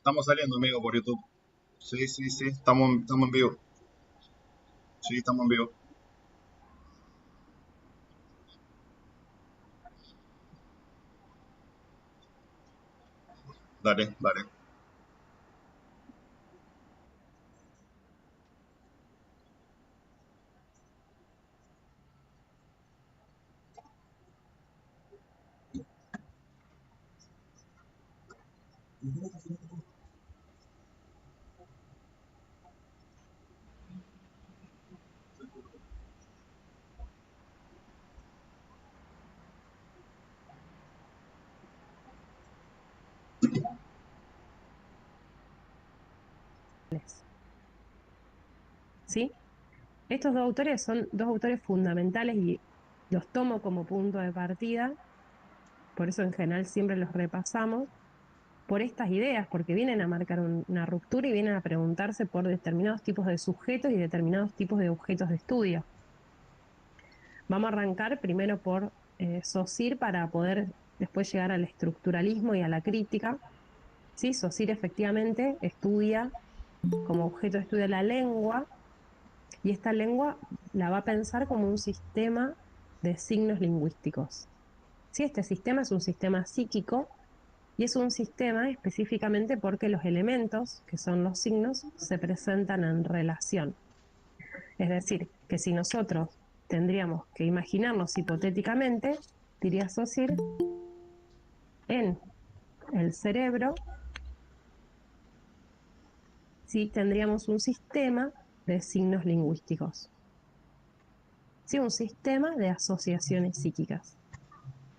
Estamos saliendo, amigo, por YouTube. Sí, sí, sí, estamos en vivo. Sí, estamos en vivo. Dale, dale. ¿Sí? Estos dos autores son dos autores fundamentales y los tomo como punto de partida, por eso en general siempre los repasamos, por estas ideas, porque vienen a marcar una ruptura y vienen a preguntarse por determinados tipos de sujetos y determinados tipos de objetos de estudio. Vamos a arrancar primero por Saussure para poder después llegar al estructuralismo y a la crítica. ¿Sí? Saussure efectivamente estudia como objeto de estudio la lengua, y esta lengua la va a pensar como un sistema de signos lingüísticos. Sí, este sistema es un sistema psíquico y es un sistema específicamente porque los elementos, que son los signos, se presentan en relación. Es decir, que si nosotros tendríamos que imaginarnos hipotéticamente, diría Saussure, en el cerebro, sí tendríamos un sistema de signos lingüísticos. Sí, un sistema de asociaciones psíquicas.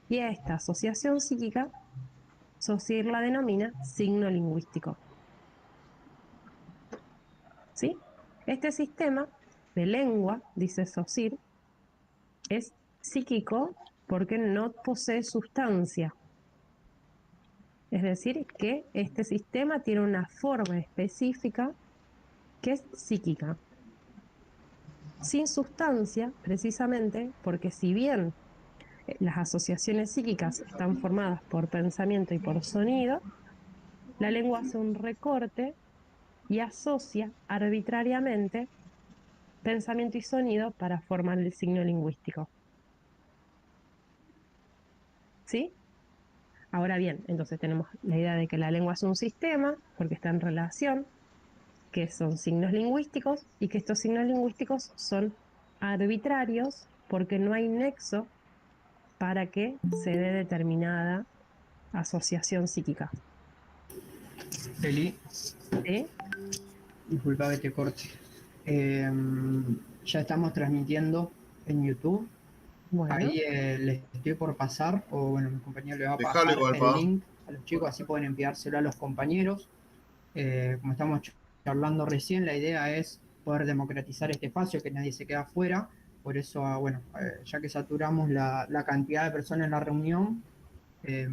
Y a esta asociación psíquica, Saussure la denomina signo lingüístico. ¿Sí? Este sistema de lengua, dice Saussure, es psíquico porque no posee sustancia. Es decir, que este sistema tiene una forma específica que es psíquica. Sin sustancia, precisamente, porque si bien las asociaciones psíquicas están formadas por pensamiento y por sonido, la lengua hace un recorte y asocia arbitrariamente pensamiento y sonido para formar el signo lingüístico. ¿Sí? Ahora bien, entonces tenemos la idea de que la lengua es un sistema, porque está en relación, que son signos lingüísticos, y que estos signos lingüísticos son arbitrarios porque no hay nexo para que se dé determinada asociación psíquica. Eli, ¿Sí? disculpa que te corte. Eh, ya estamos transmitiendo en YouTube. Bueno, Ahí les estoy por pasar, o bueno, mi compañero le va a Dejalo pasar igual, el pa. link a los chicos, así pueden enviárselo a los compañeros. Como estamos charlando recién, la idea es poder democratizar este espacio, que nadie se quede afuera. Por eso, bueno, ya que saturamos la cantidad de personas en la reunión, eh,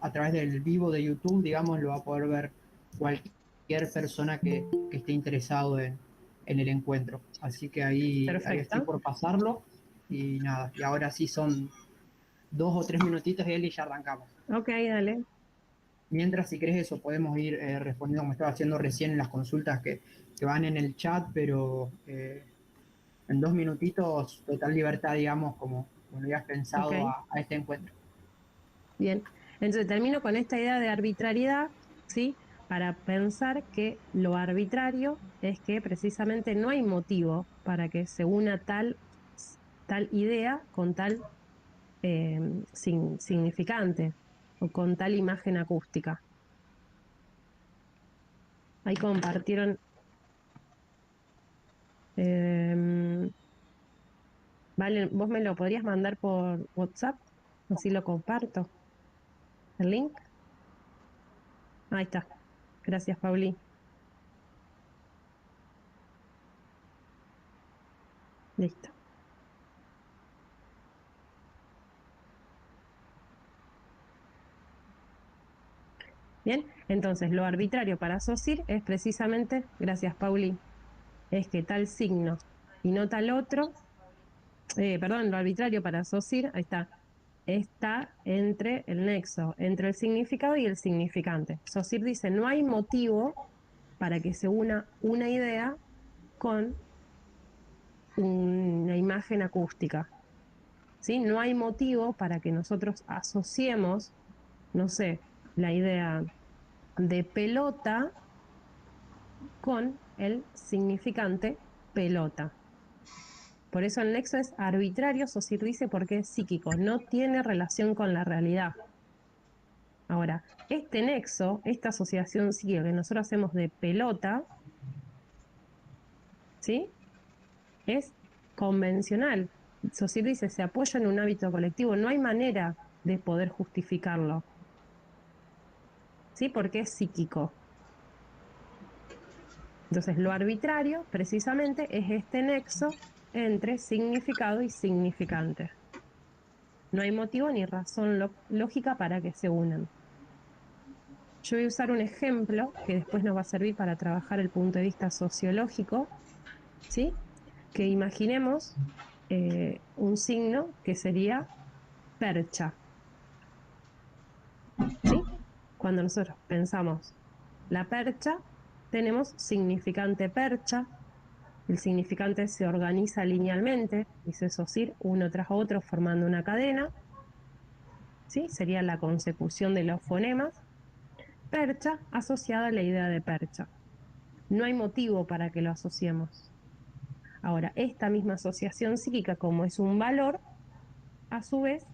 a través del vivo de YouTube, digamos, lo va a poder ver cualquier persona que esté interesado en el encuentro. Así que ahí estoy perfecto. por pasarlo. Y nada, y ahora sí son 2 o 3 minutitos de él y ya arrancamos. Ok, dale. Mientras, si crees eso, podemos ir respondiendo como estaba haciendo recién en las consultas que van en el chat, pero en 2 minutitos, total libertad, digamos, como lo habías Ok, pensado a este encuentro. bien. Entonces termino con esta idea de arbitrariedad, ¿sí? Para pensar que lo arbitrario es que precisamente no hay motivo para que se una tal idea con tal significante o con tal imagen acústica. Ahí compartieron. eh, vale, ¿vos me lo podrías mandar por WhatsApp? Así lo comparto. ¿El link? Ahí está. Gracias, Pauli. Listo. Bien, entonces lo arbitrario para Saussure es precisamente, gracias, Pauli, es que tal signo y no tal otro, perdón, lo arbitrario para Saussure, ahí está, está entre el nexo, entre el significado y el significante. Saussure dice, no hay motivo para que se una una idea con una imagen acústica. ¿Sí? No hay motivo para que nosotros asociemos, no sé, la idea de pelota con el significante pelota. Por eso el nexo es arbitrario, Saussure dice, porque es psíquico, no tiene relación con la realidad. Ahora, este nexo, esta asociación psíquica que nosotros hacemos de pelota, ¿sí? Es convencional. Saussure dice, se apoya en un hábito colectivo, no hay manera de poder justificarlo, ¿sí? Porque es psíquico. Entonces, lo arbitrario, precisamente, es este nexo entre significado y significante. No hay motivo ni razón lógica para que se unan. Yo voy a usar un ejemplo que después nos va a servir para trabajar el punto de vista sociológico, ¿sí? Que imaginemos un signo que sería percha, ¿sí? Cuando nosotros pensamos la percha, tenemos significante percha. El significante se organiza linealmente, dice Saussure, uno tras otro formando una cadena, ¿sí? Sería la consecución de los fonemas. Percha asociada a la idea de percha. No hay motivo para que lo asociemos. Ahora, esta misma asociación psíquica, como es un valor, a su vez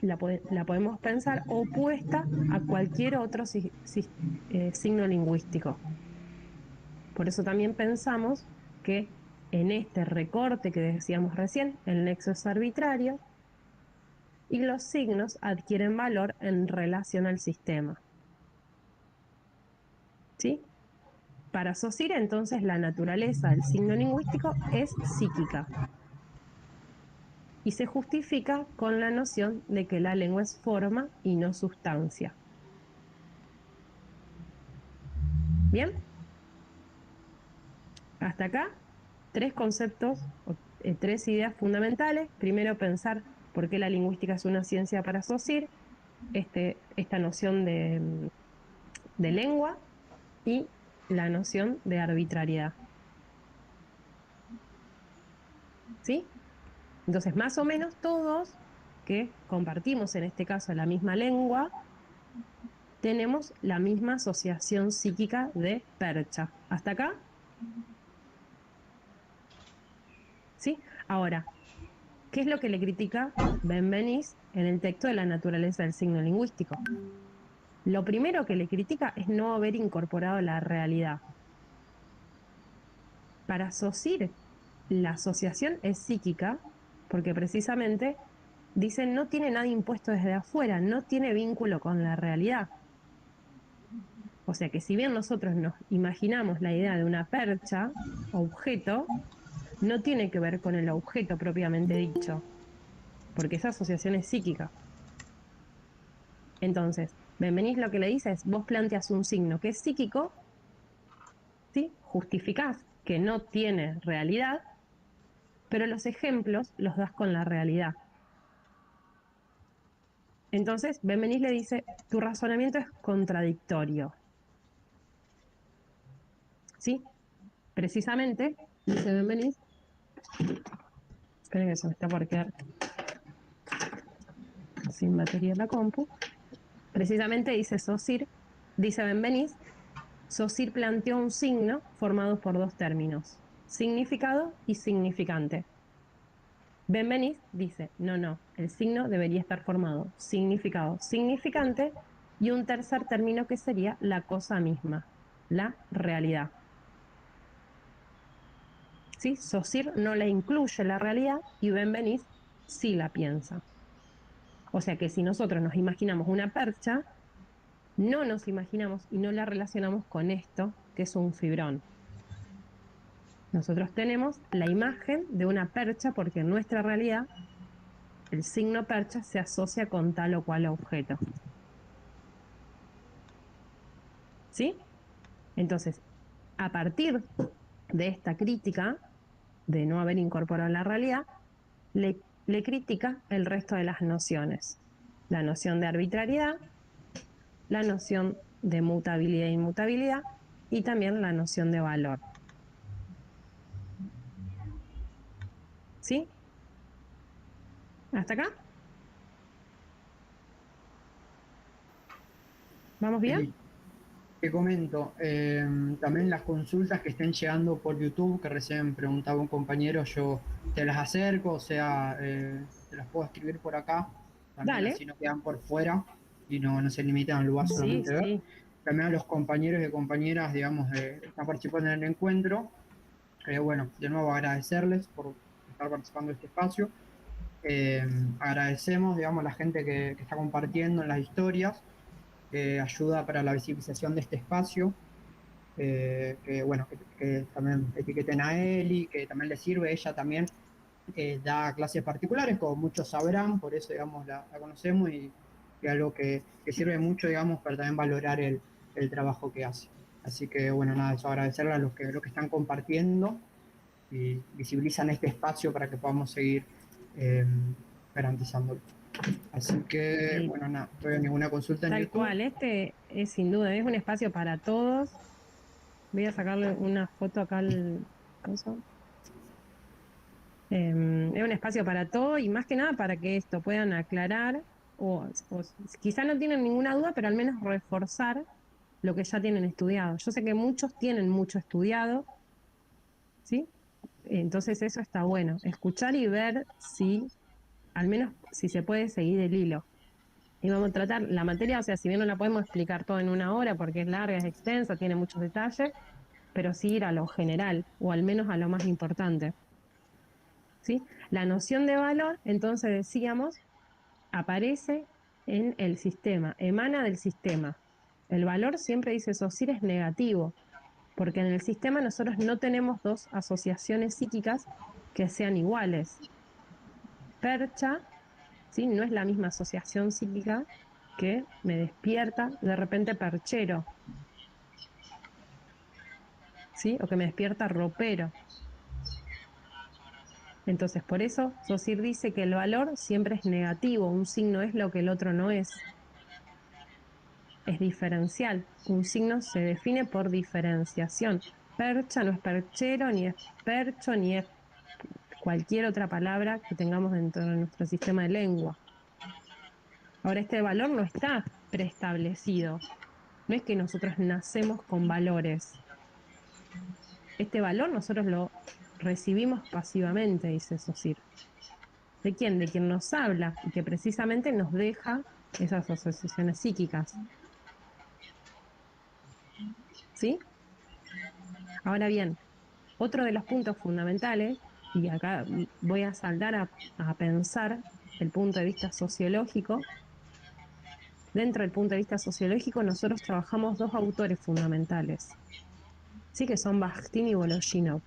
la podemos pensar opuesta a cualquier otro signo lingüístico. Por eso también pensamos que en este recorte que decíamos recién, el nexo es arbitrario y los signos adquieren valor en relación al sistema. ¿Sí? Para Saussure, entonces, la naturaleza del signo lingüístico es psíquica y se justifica con la noción de que la lengua es forma y no sustancia. ¿Bien? Hasta acá, tres conceptos, tres ideas fundamentales. Primero, pensar por qué la lingüística es una ciencia para Saussure, esta noción de lengua y la noción de arbitrariedad. ¿Sí? Entonces, más o menos todos que compartimos en este caso la misma lengua, tenemos la misma asociación psíquica de percha. ¿Hasta acá? ¿Sí? Ahora, ¿qué es lo que le critica Benveniste en el texto de la naturaleza del signo lingüístico? Lo primero que le critica es no haber incorporado la realidad. Para Saussure, la asociación es psíquica porque precisamente dicen no tiene nada impuesto desde afuera, no tiene vínculo con la realidad. O sea que si bien nosotros nos imaginamos la idea de una percha, objeto, no tiene que ver con el objeto propiamente dicho, porque esa asociación es psíquica. Entonces, Benveniste lo que le dice es, vos planteas un signo que es psíquico, ¿sí? Justificás que no tiene realidad, pero los ejemplos los das con la realidad. Entonces, Benveniste le dice, tu razonamiento es contradictorio. ¿Sí? Precisamente, dice Benveniste, esperen que se me está por quedar sin batería la compu. Precisamente dice Saussure, dice Benveniste, Saussure planteó un signo formado por dos términos, significado y significante. Benveniste dice, no, el signo debería estar formado significado, significante y un tercer término que sería la cosa misma, la realidad. ¿Sí? Saussure no la incluye la realidad y Benveniste sí la piensa. O sea que si nosotros nos imaginamos una percha, no nos imaginamos y no la relacionamos con esto, que es un fibrón. Nosotros tenemos la imagen de una percha porque en nuestra realidad el signo percha se asocia con tal o cual objeto. ¿Sí? Entonces, a partir de esta crítica de no haber incorporado la realidad, le le critica el resto de las nociones. La noción de arbitrariedad, la noción de mutabilidad e inmutabilidad y también la noción de valor. ¿Sí? ¿Hasta acá? ¿Vamos bien? Sí. Te comento, también las consultas que estén llegando por YouTube, que recién preguntaba un compañero, yo te las acerco, o sea, te las puedo escribir por acá, también Dale. así no quedan por fuera y no se limitan al lugar Sí, solamente de ver. sí. También a los compañeros y compañeras, digamos, que están participando en el encuentro, bueno, de nuevo agradecerles por estar participando de este espacio. Agradecemos, digamos, a la gente que está compartiendo en las historias, que ayuda para la visibilización de este espacio. Que bueno, que también etiqueten a Eli, que también le sirve, ella también da clases particulares, como muchos sabrán, por eso, digamos, la conocemos y algo que sirve mucho, digamos, para también valorar el trabajo que hace. Así que, bueno, nada, eso agradecerle a los que están compartiendo y visibilizan este espacio para que podamos seguir eh, garantizándolo. Así que, Sí, bueno, nada, no veo ninguna consulta en tal YouTube. cual. Este es sin duda, es un espacio para todos. Voy a sacarle una foto acá al coso. Es un espacio para todo y más que nada para que esto puedan aclarar o quizá no tienen ninguna duda, pero al menos reforzar lo que ya tienen estudiado. Yo sé que muchos tienen mucho estudiado, ¿sí? Entonces eso está bueno, escuchar y ver si, al menos si se puede seguir el hilo. Y vamos a tratar la materia, o sea, si bien no la podemos explicar todo en una hora porque es larga, es extensa, tiene muchos detalles, pero sí ir a lo general o al menos a lo más importante. ¿Sí? La noción de valor, entonces decíamos, aparece en el sistema, emana del sistema. El valor siempre dice Saussure es negativo, porque en el sistema nosotros no tenemos dos asociaciones psíquicas que sean iguales. Percha, ¿sí? No es la misma asociación psíquica que me despierta de repente perchero, ¿sí? O que me despierta ropero. Entonces, por eso Saussure dice que el valor siempre es negativo, un signo es lo que el otro no es. Es diferencial. Un signo se define por diferenciación. Percha no es perchero, ni es percho, ni es cualquier otra palabra que tengamos dentro de nuestro sistema de lengua. Ahora, este valor no está preestablecido. No es que nosotros nacemos con valores. Este valor nosotros lo recibimos pasivamente, dice Saussure. ¿De quién? De quien nos habla y que precisamente nos deja esas asociaciones psíquicas. ¿Sí? Ahora bien, otro de los puntos fundamentales, y acá voy a saltar a pensar el punto de vista sociológico, dentro del punto de vista sociológico nosotros trabajamos dos autores fundamentales, sí que son Bakhtin y Voloshinov.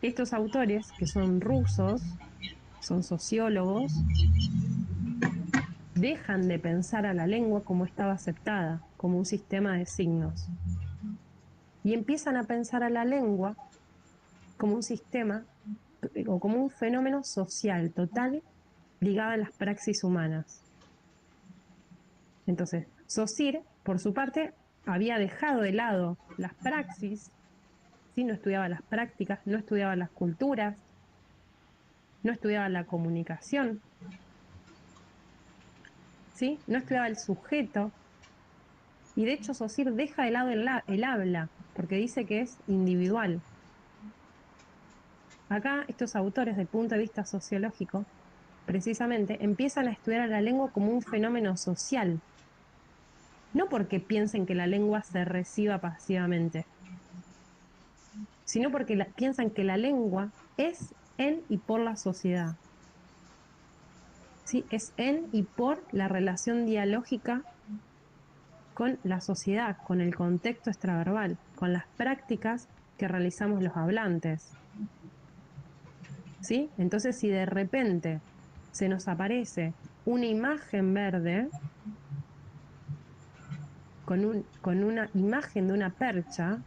Estos autores, que son rusos, son sociólogos, dejan de pensar a la lengua como estaba aceptada, como un sistema de signos, y empiezan a pensar a la lengua como un sistema o como un fenómeno social total ligado a las praxis humanas. Entonces, Saussure, por su parte, había dejado de lado las praxis, ¿sí? No estudiaba las prácticas, no estudiaba las culturas, no estudiaba la comunicación, ¿sí? No estudiaba el sujeto, y de hecho Saussure deja de lado el habla, porque dice que es individual. Acá estos autores, desde el punto de vista sociológico, precisamente empiezan a estudiar a la lengua como un fenómeno social, no porque piensen que la lengua se reciba pasivamente, sino porque piensan que la lengua es en y por la sociedad. ¿Sí? Es en y por la relación dialógica con la sociedad, con el contexto extraverbal, con las prácticas que realizamos los hablantes. ¿Sí? Entonces, si de repente se nos aparece una imagen verde con una imagen de una percha,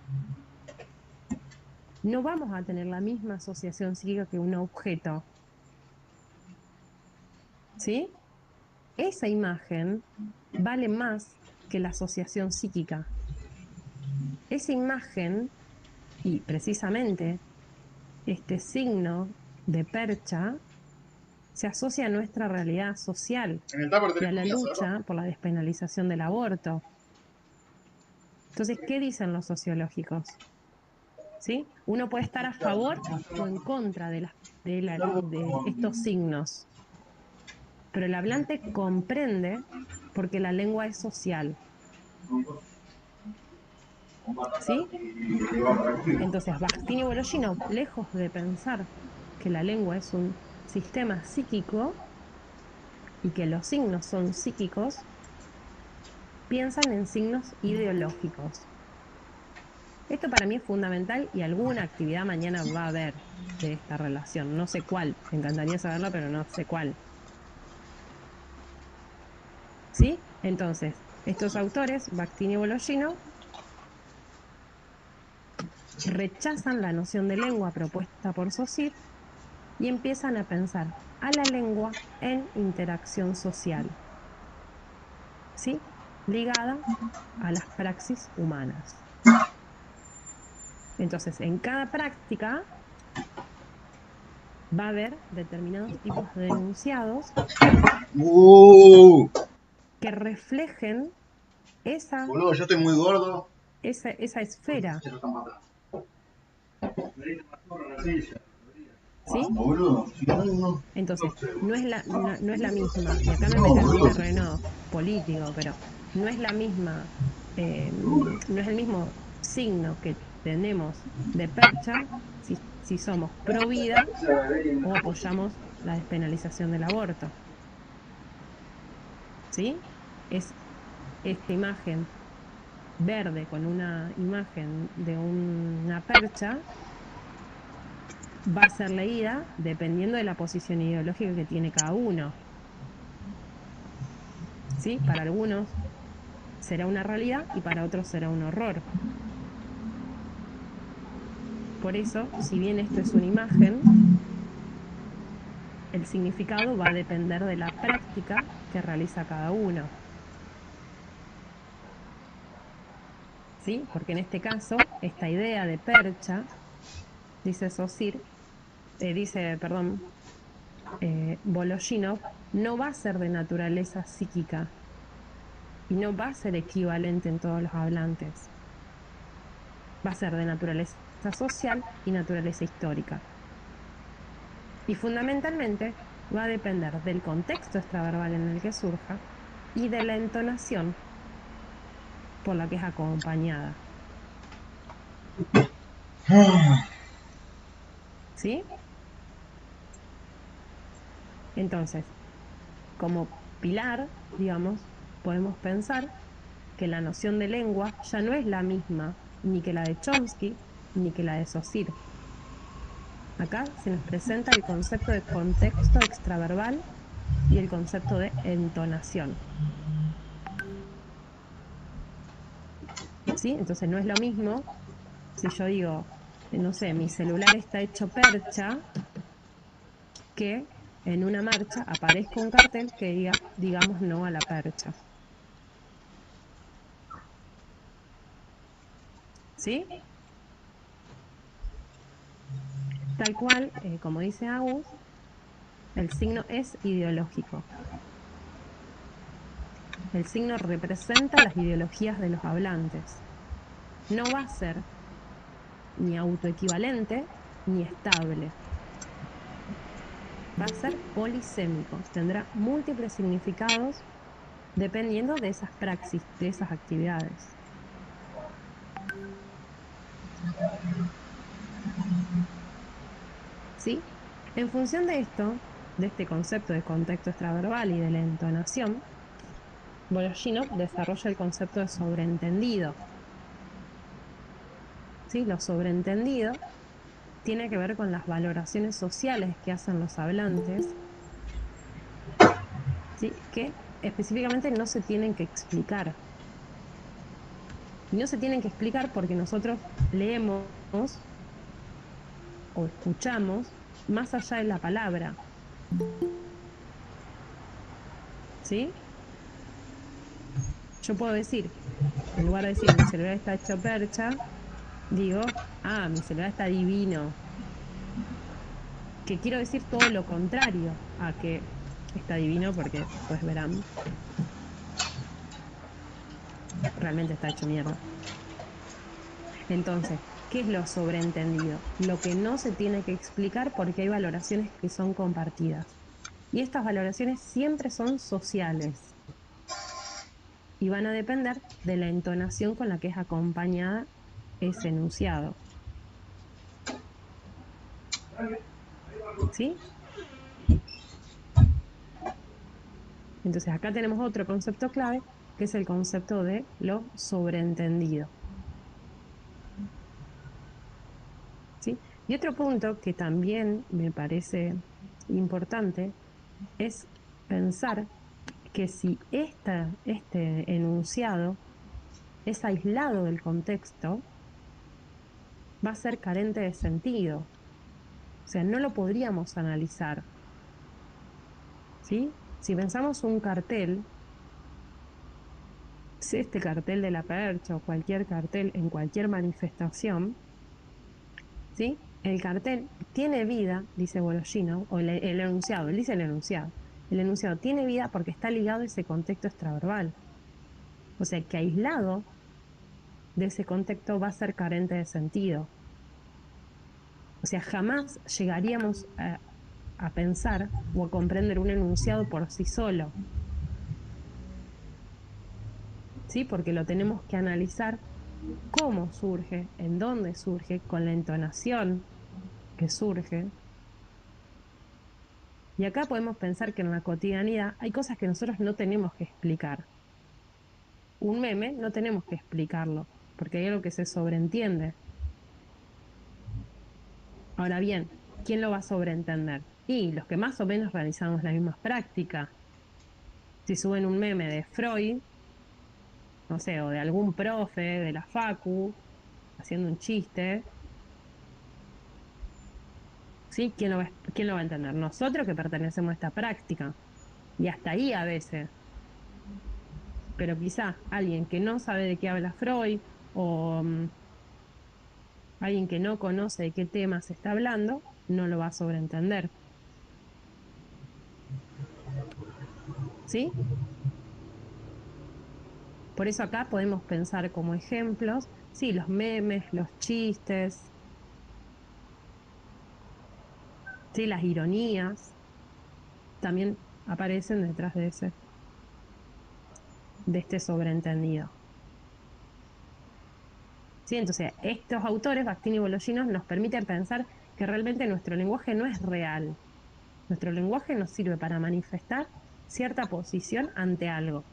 no vamos a tener la misma asociación psíquica que un objeto. ¿Sí? Esa imagen vale más que la asociación psíquica. Esa imagen, y precisamente este signo de percha, se asocia a nuestra realidad social En el tupper y tenés a la comida, Seba. lucha por la despenalización del aborto. Entonces, ¿qué dicen los sociológicos? ¿Sí? Uno puede estar a favor o en contra de estos signos, pero el hablante comprende porque la lengua es social. ¿Sí? Entonces, Bakhtin y Vologinov, lejos de pensar que la lengua es un sistema psíquico y que los signos son psíquicos, piensan en signos ideológicos. Esto para mí es fundamental y alguna actividad mañana va a haber de esta relación. No sé cuál, me encantaría saberlo, pero no sé cuál. ¿Sí? Entonces, estos autores, Bakhtin y Vologinov, rechazan la noción de lengua propuesta por Saussure y empiezan a pensar a la lengua en interacción social, ¿sí? Ligada a las praxis humanas. Entonces, en cada práctica va a haber determinados tipos de enunciados que reflejen esa, Boludo, yo estoy muy gordo. esa esfera, Se lo están matando. ¿sí? Boludo, si no. Entonces, no es la misma, y acá me meto en un terreno político, pero no es la misma, no es el mismo signo que tenemos de percha si somos pro vida o apoyamos la despenalización del aborto. ¿Sí? Es esta imagen verde con una imagen de una percha va a ser leída dependiendo de la posición ideológica que tiene cada uno. ¿Sí? Para algunos será una realidad y para otros será un horror. Por eso, si bien esto es una imagen, el significado va a depender de la práctica que realiza cada uno. ¿Sí? Porque en este caso, esta idea de percha, dice Saussure, Vologinov, no va a ser de naturaleza psíquica y no va a ser equivalente en todos los hablantes. Va a ser de naturaleza social y naturaleza histórica. Y fundamentalmente va a depender del contexto extraverbal en el que surja y de la entonación por la que es acompañada. ¿Sí? Entonces, como pilar, digamos, podemos pensar que la noción de lengua ya no es la misma ni que la de Chomsky ni que la de Saussure. Acá se nos presenta el concepto de contexto extraverbal y el concepto de entonación. ¿Sí? Entonces no es lo mismo si yo digo, no sé, mi celular está hecho percha, que en una marcha aparezca un cartel que diga, digamos no a la percha. ¿Sí? Tal cual, como dice Agus, el signo es ideológico. El signo representa las ideologías de los hablantes. No va a ser ni autoequivalente ni estable. Va a ser polisémico. Tendrá múltiples significados dependiendo de esas praxis, de esas actividades. ¿Sí? En función de esto, de este concepto de contexto extraverbal y de la entonación, Vologinov desarrolla el concepto de sobreentendido. ¿Sí? Lo sobreentendido tiene que ver con las valoraciones sociales que hacen los hablantes, ¿sí? Que específicamente no se tienen que explicar. Y no se tienen que explicar porque nosotros leemos o escuchamos más allá de la palabra. ¿Sí? Yo puedo decir, en lugar de decir mi celular está hecho percha, digo, mi celular está divino. Que quiero decir todo lo contrario a que está divino, porque después verán, realmente está hecho mierda. Entonces, ¿qué es lo sobreentendido? Lo que no se tiene que explicar porque hay valoraciones que son compartidas. Y estas valoraciones siempre son sociales y van a depender de la entonación con la que es acompañada ese enunciado. ¿Sí? Entonces acá tenemos otro concepto clave, que es el concepto de lo sobreentendido. ¿Sí? Y otro punto que también me parece importante es pensar que si este enunciado es aislado del contexto, va a ser carente de sentido. O sea, no lo podríamos analizar. ¿Sí? Si pensamos un cartel, si este cartel de la percha o cualquier cartel en cualquier manifestación, ¿sí? El cartel tiene vida, dice Bologino, o el enunciado, él dice el enunciado. El enunciado tiene vida porque está ligado a ese contexto extraverbal. O sea, que aislado de ese contexto va a ser carente de sentido. O sea, jamás llegaríamos a pensar o a comprender un enunciado por sí solo. ¿Sí? Porque lo tenemos que analizar cómo surge, en dónde surge, con la entonación que surge. Y acá podemos pensar que en la cotidianidad hay cosas que nosotros no tenemos que explicar. Un meme no tenemos que explicarlo, porque hay algo que se sobreentiende. Ahora bien, ¿quién lo va a sobreentender? Y los que más o menos realizamos las mismas prácticas. Si suben un meme de Freud, no sé, o de algún profe de la facu, haciendo un chiste, ¿sí? ¿Quién lo va a entender? Nosotros que pertenecemos a esta práctica. Y hasta ahí a veces. Pero quizá alguien que no sabe de qué habla Freud o alguien que no conoce de qué tema se está hablando, no lo va a sobreentender. ¿Sí? Por eso acá podemos pensar como ejemplos, sí, los memes, los chistes, sí, las ironías, también aparecen detrás de este sobreentendido. ¿Sí? Entonces, estos autores, Bakhtin y Bologinos, nos permiten pensar que realmente nuestro lenguaje no es real. Nuestro lenguaje nos sirve para manifestar cierta posición ante algo.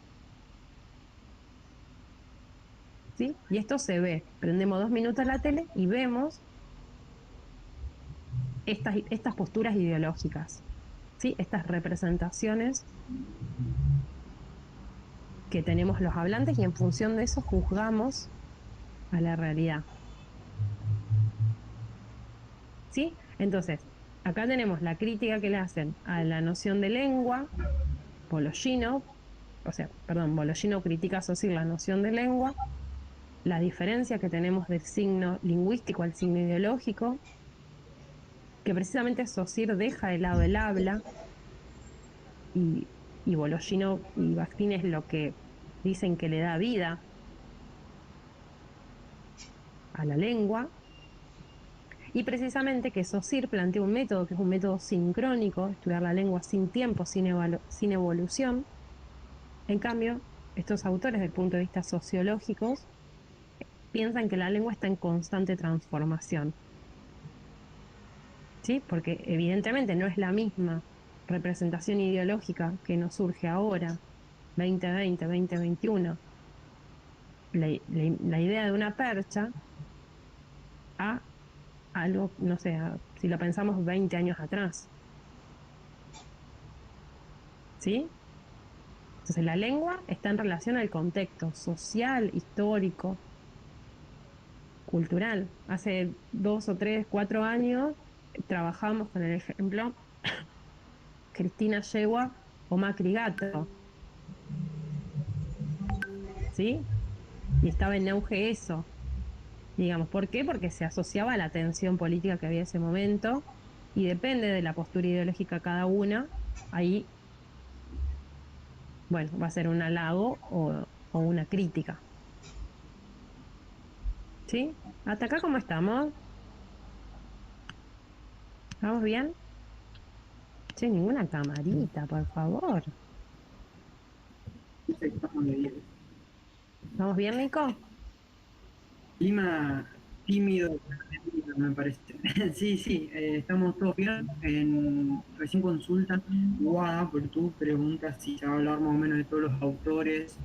¿Sí? Y esto se ve. Prendemos 2 minutos la tele y vemos estas posturas ideológicas, ¿sí? Estas representaciones que tenemos los hablantes y en función de eso juzgamos a la realidad. ¿Sí? Entonces, acá tenemos la crítica que le hacen a la noción de lengua, Bologino, Bologino critica a Saussure la noción de lengua, la diferencia que tenemos del signo lingüístico al signo ideológico, que precisamente Saussure deja de lado el habla y, y Bologino y Bakhtin es lo que dicen que le da vida a la lengua, y precisamente que Saussure plantea un método que es un método sincrónico, estudiar la lengua sin tiempo, sin evolución. En cambio, estos autores, desde el punto de vista sociológico, piensan que la lengua está en constante transformación, ¿sí? Porque evidentemente no es la misma representación ideológica que nos surge ahora, 2020, 2021, la idea de una percha, a algo, no sé, si lo pensamos 20 años atrás, ¿sí? Entonces la lengua está en relación al contexto social, histórico, cultural. Hace 2 o 3, 4 años trabajamos con el ejemplo Cristina Yegua o Macri Gato, ¿sí? Y estaba en auge eso, digamos. ¿Por qué? Porque se asociaba a la tensión política que había en ese momento y depende de la postura ideológica de cada una, ahí, bueno, va a ser un halago o una crítica, ¿sí? ¿Hasta acá cómo estamos? ¿Estamos bien? Che, ninguna camarita, por favor. Estamos de 10. ¿Estamos bien, Nico? Clima tímido, me parece. Sí, sí, estamos todos bien. Recién consulta, Guada, por tu pregunta si se va a hablar más o menos de todos los autores.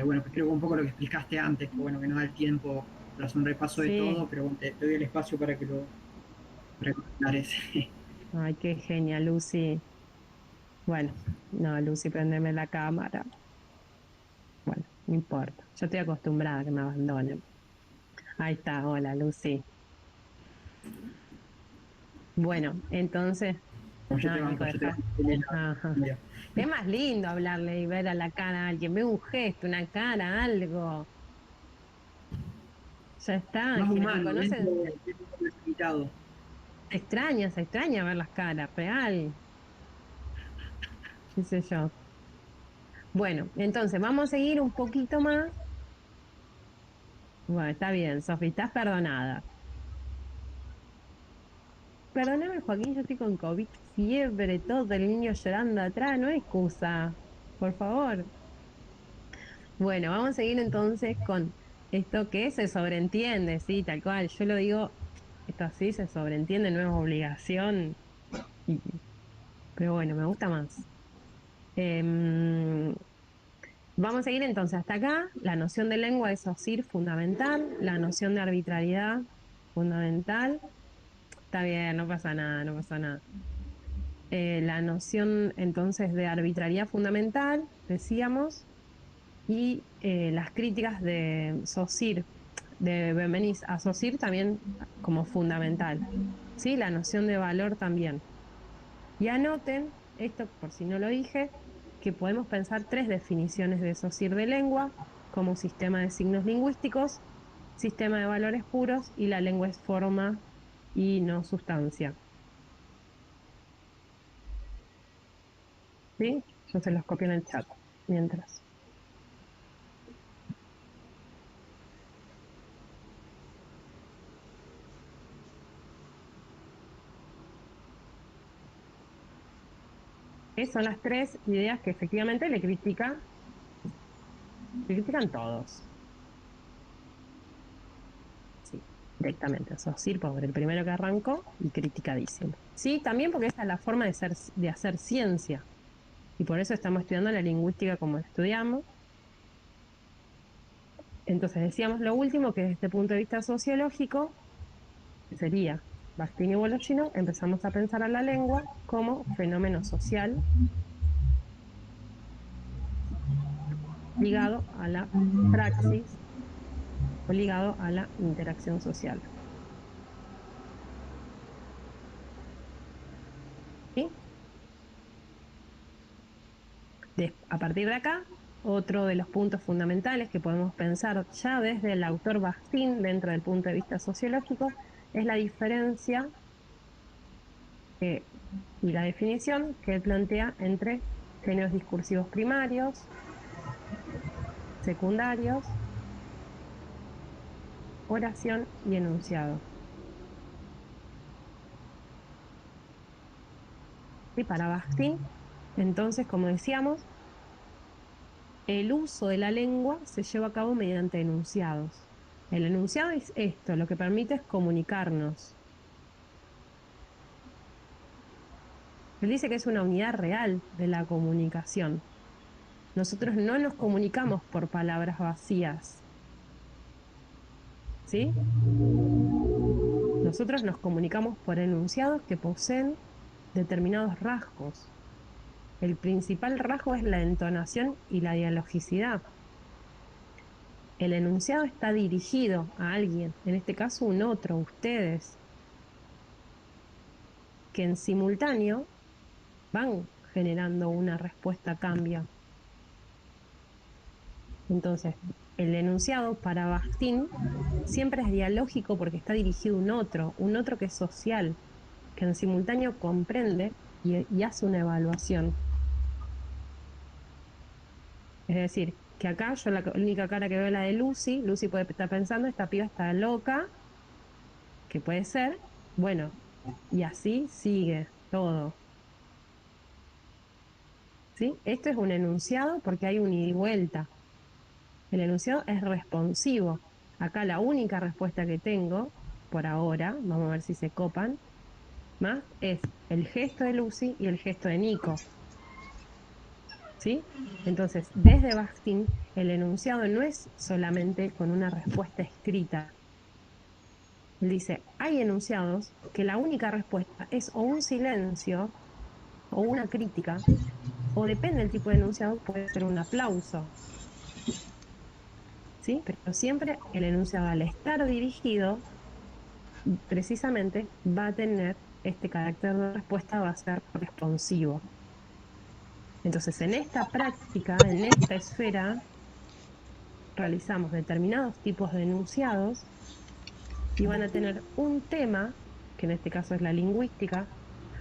Bueno, pues creo que un poco lo que explicaste antes, que bueno, que no da el tiempo para hacer un repaso de Sí. todo, pero bueno, te doy el espacio para que lo aclares. Ay, qué genial, Lucy. Bueno, no, Lucy, prendeme la cámara. Bueno, no importa. Yo estoy acostumbrada a que me abandonen. Ahí está, hola, Lucy. Bueno, entonces, Yo te no, banco, Nico, yo te deja. banco. Ajá. Mira, Es más lindo hablarle y ver a la cara a alguien. Ve un gesto, una cara, algo. Ya está. más Quienes me humano, conocen, dentro de lo limitado. se extraña ver las caras, real. Qué sé yo. Bueno, entonces vamos a seguir un poquito más. Bueno, está bien, Sofi, estás perdonada. Perdóname, Joaquín, yo estoy con COVID, fiebre, todo el niño llorando atrás, no hay excusa. Por favor. Bueno, vamos a seguir entonces con esto que se sobreentiende, sí, tal cual. Yo lo digo, esto así se sobreentiende, no es obligación, y- pero bueno, me gusta más. Em, Vamos a seguir entonces hasta acá. La noción de lengua es OSIR fundamental, la noción de arbitrariedad fundamental. Está bien, no pasa nada, no pasa nada. La noción entonces de arbitrariedad fundamental, decíamos, y las críticas de SOSIR, de Benveniste a SOSIR también como fundamental. ¿Sí? La noción de valor también. Y anoten, esto por si no lo dije, que podemos pensar tres definiciones de SOSIR de lengua, como sistema de signos lingüísticos, sistema de valores puros y la lengua es forma y no sustancia. ¿Sí? Yo se los copio en el chat mientras. Son las tres ideas que efectivamente le critican todos. Sí, directamente. SOSIR, pobre, el primero que arrancó y criticadísimo. Sí, también porque esa es la forma de hacer ciencia. Y por eso estamos estudiando la lingüística como la estudiamos. Entonces decíamos lo último, que desde este punto de vista sociológico, que sería Bakhtin y Voloshinov, empezamos a pensar a la lengua como fenómeno social ligado a la praxis o ligado a la interacción social. ¿Sí? A partir de acá, otro de los puntos fundamentales que podemos pensar ya desde el autor Bakhtin dentro del punto de vista sociológico es la diferencia y la definición que él plantea entre géneros discursivos primarios, secundarios, oración y enunciado. Y para Bakhtin, entonces, como decíamos, el uso de la lengua se lleva a cabo mediante enunciados. El enunciado es esto, lo que permite es comunicarnos. Él dice que es una unidad real de la comunicación. Nosotros no nos comunicamos por palabras vacías, ¿sí? Nosotros nos comunicamos por enunciados que poseen determinados rasgos. El principal rasgo es la entonación y la dialogicidad. El enunciado está dirigido a alguien, en este caso un otro, ustedes. que en simultáneo van generando una respuesta a cambio. Entonces, el enunciado para Bakhtin siempre es dialógico porque está dirigido a un otro que es social, que en simultáneo comprende y hace una evaluación. Es decir, que acá yo la única cara que veo es la de Lucy. Lucy puede estar pensando, esta piba está loca, que puede ser, bueno, y así sigue todo. ¿Sí? Esto es un enunciado porque hay un ida y vuelta. El enunciado es responsivo. Acá la única respuesta que tengo, por ahora, vamos a ver si se copan, más es el gesto de Lucy y el gesto de Nico. ¿Sí? Entonces, desde Bakhtin, el enunciado no es solamente con una respuesta escrita. Él dice, hay enunciados que la única respuesta es o un silencio o una crítica, o depende del tipo de enunciado, puede ser un aplauso. ¿Sí? Pero siempre el enunciado, al estar dirigido, precisamente va a tener este carácter de respuesta, va a ser responsivo. Entonces, en esta práctica, en esta esfera, realizamos determinados tipos de enunciados y van a tener un tema, que en este caso es la lingüística,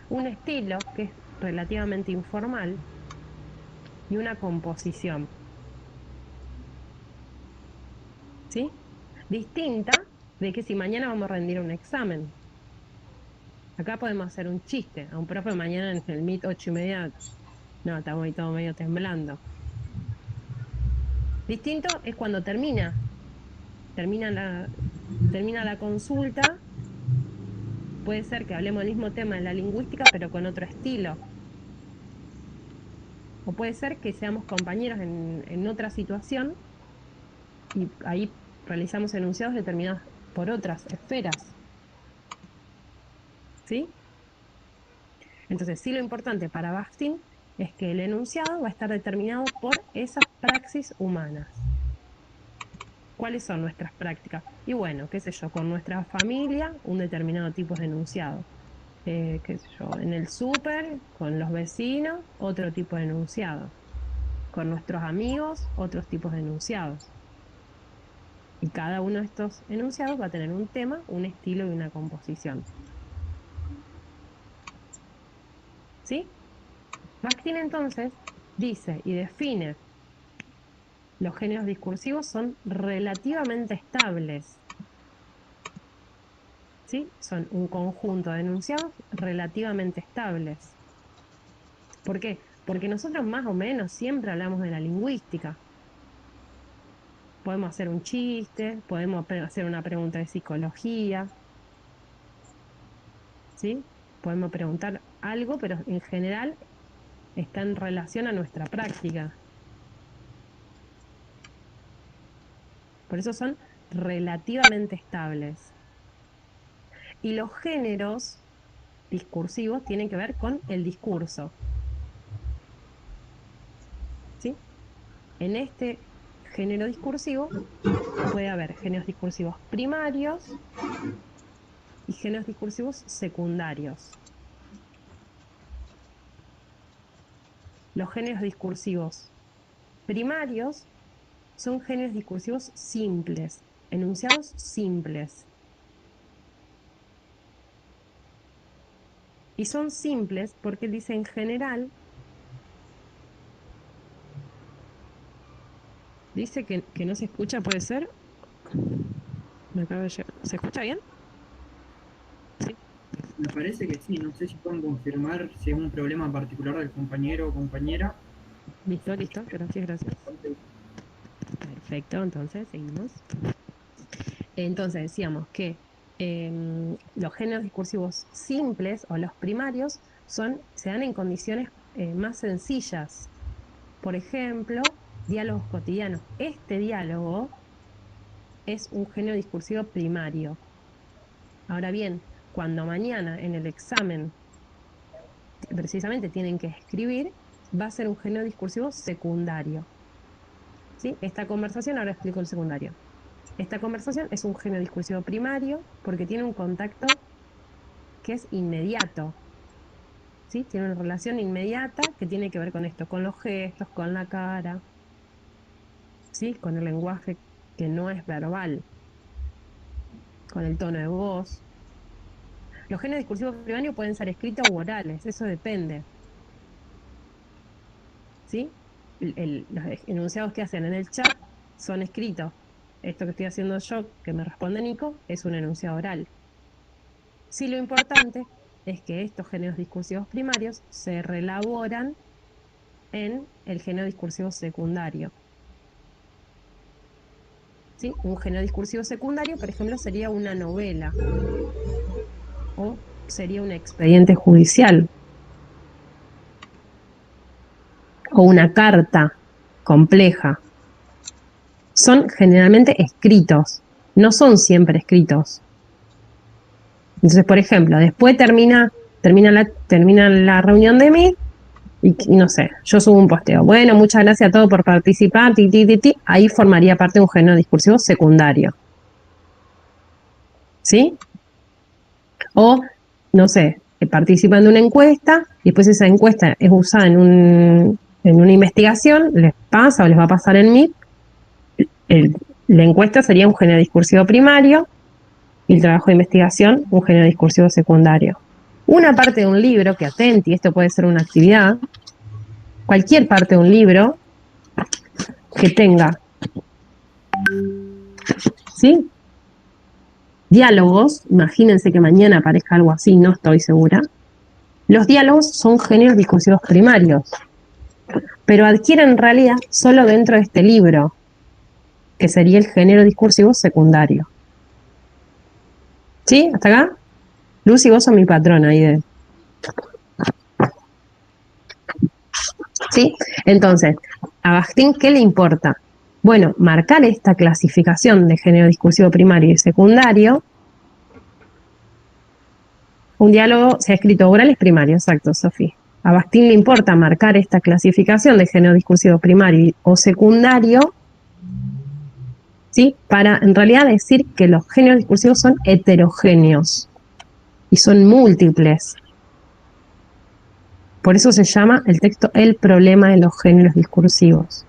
un estilo que es relativamente informal y una composición, ¿sí? Distinta de que si mañana vamos a rendir un examen. Acá podemos hacer un chiste. A un profe mañana en el Meet 8:30, no, estamos ahí todo medio temblando. Distinto es cuando termina la consulta, puede ser que hablemos del mismo tema en la lingüística, pero con otro estilo. O puede ser que seamos compañeros en otra situación y ahí realizamos enunciados determinados por otras esferas. ¿Sí? Entonces, sí, lo importante para Bakhtin es que el enunciado va a estar determinado por esas praxis humanas. ¿Cuáles son nuestras prácticas? Y bueno, qué sé yo, con nuestra familia, un determinado tipo de enunciado. Qué sé yo, en el súper, con los vecinos, otro tipo de enunciado. Con nuestros amigos, otros tipos de enunciados. Y cada uno de estos enunciados va a tener un tema, un estilo y una composición. ¿Sí? Bakhtin entonces dice y define los géneros discursivos son relativamente estables. ¿Sí? Son un conjunto de enunciados relativamente estables. ¿Por qué? Porque nosotros más o menos siempre hablamos de la lingüística. Podemos hacer un chiste, podemos hacer una pregunta de psicología, ¿sí? Podemos preguntar algo, pero en general está en relación a nuestra práctica. Por eso son relativamente estables. Y los géneros discursivos tienen que ver con el discurso. ¿Sí? En este género discursivo puede haber géneros discursivos primarios y géneros discursivos secundarios. Los géneros discursivos primarios son géneros discursivos simples, enunciados simples. Y son simples porque dice en general, dice que no se escucha, puede ser. Me acaba de llegar. ¿Se escucha bien? Sí. Me parece que sí, no sé si pueden confirmar si hay un problema particular del compañero o compañera. Listo, listo. Gracias, gracias. Perfecto, entonces seguimos. Entonces decíamos que los géneros discursivos simples o los primarios se dan en condiciones más sencillas. Por ejemplo, diálogos cotidianos. Este diálogo es un género discursivo primario. Ahora bien, cuando mañana en el examen precisamente tienen que escribir, va a ser un género discursivo secundario. ¿Sí? Esta conversación, ahora explico el secundario. Esta conversación es un género discursivo primario porque tiene un contacto que es inmediato. ¿sí? Tiene una relación inmediata que tiene que ver con esto, con los gestos, con la cara, ¿sí? Con el lenguaje que no es verbal, con el tono de voz. Los genes discursivos primarios pueden ser escritos u orales, eso depende, ¿sí? Los enunciados que hacen en el chat son escritos. Esto que estoy haciendo yo, que me responde Nico, es un enunciado oral. Sí, lo importante es que estos géneros discursivos primarios se reelaboran en el género discursivo secundario. ¿Sí? Un género discursivo secundario, por ejemplo, sería una novela o sería un expediente judicial o una carta compleja. Son generalmente escritos, no son siempre escritos. Entonces, por ejemplo, después termina la reunión de Meet y no sé, yo subo un posteo. Bueno, muchas gracias a todos por participar, ahí formaría parte de un género discursivo secundario. ¿Sí? O, no sé, participan de una encuesta y después esa encuesta es usada en una investigación, les pasa o les va a pasar en Meet. La encuesta sería un género discursivo primario y el trabajo de investigación un género discursivo secundario. Una parte de un libro, que atenti, esto puede ser una actividad, cualquier parte de un libro que tenga, ¿sí? Diálogos, imagínense que mañana aparezca algo así, no estoy segura. Los diálogos son géneros discursivos primarios, pero adquieren realidad solo dentro de este libro, que sería el género discursivo secundario. ¿Sí? ¿Hasta acá? Lucy, vos sos mi patrona ahí de... ¿Sí? Entonces, a Bakhtin, ¿qué le importa? Bueno, marcar esta clasificación de género discursivo primario y secundario. Un diálogo se ha escrito oral es primario, exacto, Sofía. A Bakhtin le importa marcar esta clasificación de género discursivo primario o secundario, ¿sí? Para en realidad decir que los géneros discursivos son heterogéneos y son múltiples. Por eso se llama el texto El problema de los géneros discursivos.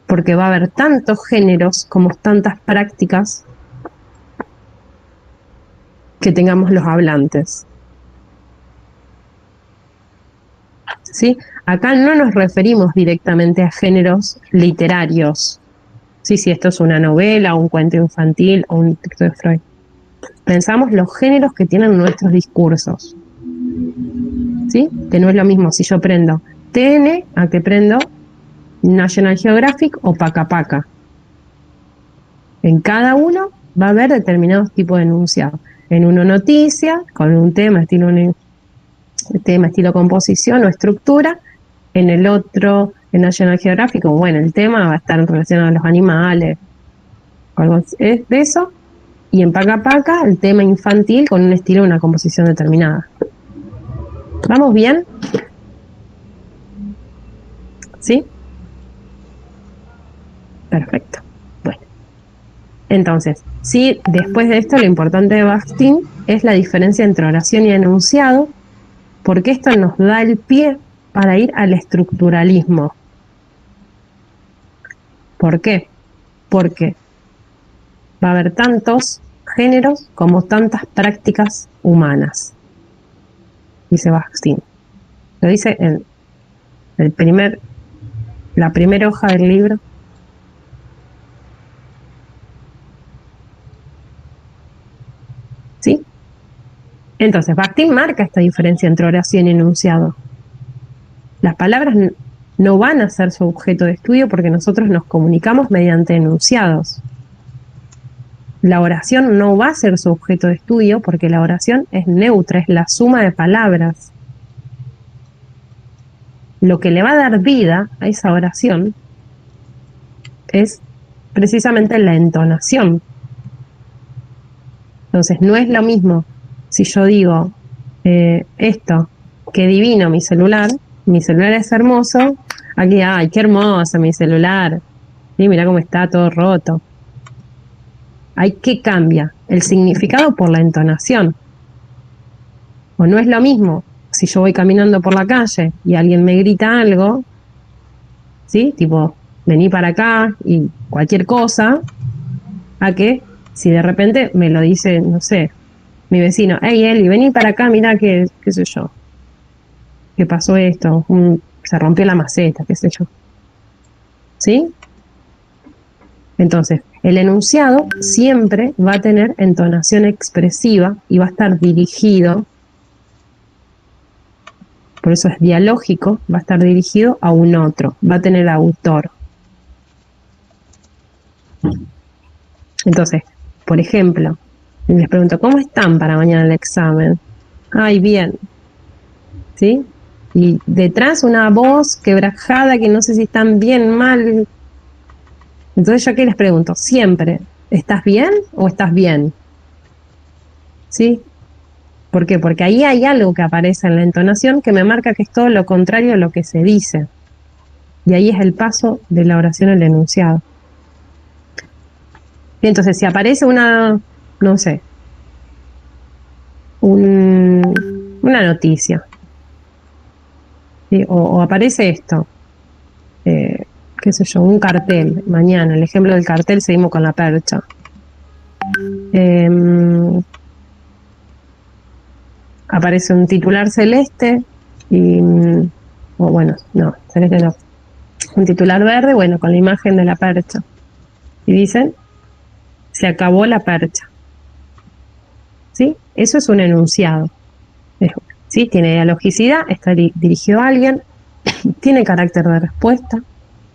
Porque va a haber tantos géneros como tantas prácticas que tengamos los hablantes. ¿Sí? Acá no nos referimos directamente a géneros literarios. Sí, si esto es una novela, un cuento infantil o un texto de Freud. Pensamos los géneros que tienen nuestros discursos. ¿Sí? Que no es lo mismo si yo prendo TN a que prendo National Geographic o Paca Paca. En cada uno va a haber determinados tipos de enunciados. En uno noticia, con un tema estilo composición o estructura. En el otro, en National Geographic, bueno, el tema va a estar relacionado a los animales, algo de eso. Y en Paca Paca, el tema infantil con un estilo, una composición determinada. ¿Vamos bien? ¿Sí? Perfecto. Bueno. Entonces, sí, después de esto, lo importante de Bakhtin es la diferencia entre oración y enunciado, porque esto nos da el pie para ir al estructuralismo. ¿Por qué? Porque va a haber tantos géneros como tantas prácticas humanas, dice Bakhtin. Lo dice en la primera hoja del libro. ¿Sí? Entonces, Bakhtin marca esta diferencia entre oración y enunciado. Las palabras no van a ser su objeto de estudio porque nosotros nos comunicamos mediante enunciados. La oración no va a ser su objeto de estudio porque la oración es neutra, es la suma de palabras. Lo que le va a dar vida a esa oración es precisamente la entonación. Entonces, no es lo mismo si yo digo esto, qué divino mi celular es hermoso, aquí, ay, qué hermoso mi celular, sí, mirá cómo está todo roto. Hay que cambia el significado por la entonación. O no es lo mismo si yo voy caminando por la calle y alguien me grita algo, ¿sí? Tipo, vení para acá y cualquier cosa, a que si de repente me lo dice, no sé, mi vecino, hey Eli, vení para acá, mira qué sé yo, que pasó esto, se rompió la maceta, qué sé yo. ¿Sí? Entonces, el enunciado siempre va a tener entonación expresiva y va a estar dirigido, por eso es dialógico, va a estar dirigido a un otro, va a tener autor. Entonces, por ejemplo, les pregunto, ¿cómo están para mañana el examen? Ay, bien, ¿sí? Y detrás una voz quebrajada que no sé si están bien, mal. Entonces, ¿yo qué les pregunto? Siempre, ¿estás bien o estás bien? ¿Sí? ¿Por qué? Porque ahí hay algo que aparece en la entonación que me marca que es todo lo contrario a lo que se dice. Y ahí es el paso de la oración al enunciado. Y entonces, si aparece una, no sé, una noticia, ¿sí? O aparece esto, qué sé yo, un cartel, mañana, el ejemplo del cartel, seguimos con la percha. Aparece un titular celeste y, o bueno, no, celeste no, un titular verde, bueno, con la imagen de la percha. Y dicen, se acabó la percha. ¿Sí? Eso es un enunciado. ¿Sí? Tiene dialogicidad, está dirigido a alguien, tiene carácter de respuesta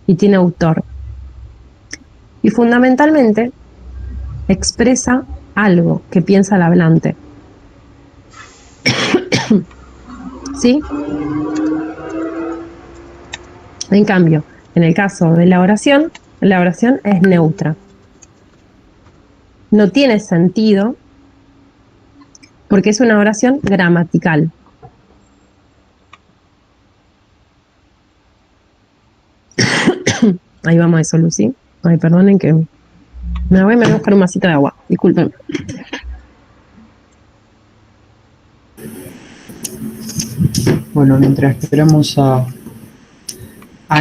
y tiene autor. Y fundamentalmente expresa algo que piensa el hablante. ¿Sí? En cambio, en el caso de la oración es neutra. No tiene sentido porque es una oración gramatical. Ahí vamos a eso, Lucy. Ay, perdonen que me voy a buscar un vasito de agua. Disculpen. Bueno, mientras esperamos a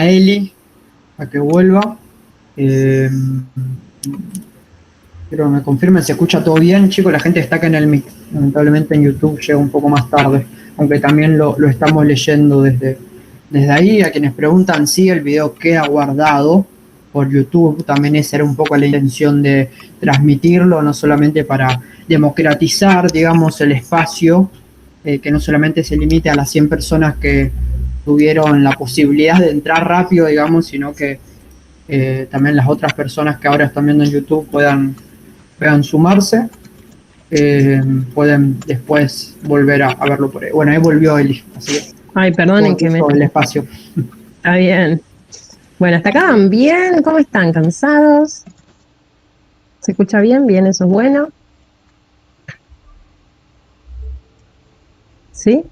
Eli a que vuelva, quiero que me confirmen si escucha todo bien, chicos. La gente está acá en el mic. Lamentablemente en YouTube llega un poco más tarde, aunque también lo estamos leyendo desde ahí. A quienes preguntan si el video queda guardado por YouTube, también esa era un poco la intención de transmitirlo, no solamente para democratizar, digamos, el espacio, que no solamente se limite a las 100 personas que tuvieron la posibilidad de entrar rápido, digamos, sino que también las otras personas que ahora están viendo en YouTube puedan sumarse, pueden después volver a verlo por ahí. Bueno, ahí volvió Eli, así que Ay, perdonen que me... el espacio. Está bien. Bueno, hasta acá van bien. ¿Cómo están? ¿Cansados? ¿Se escucha bien? Bien, eso es bueno. ¿Sí?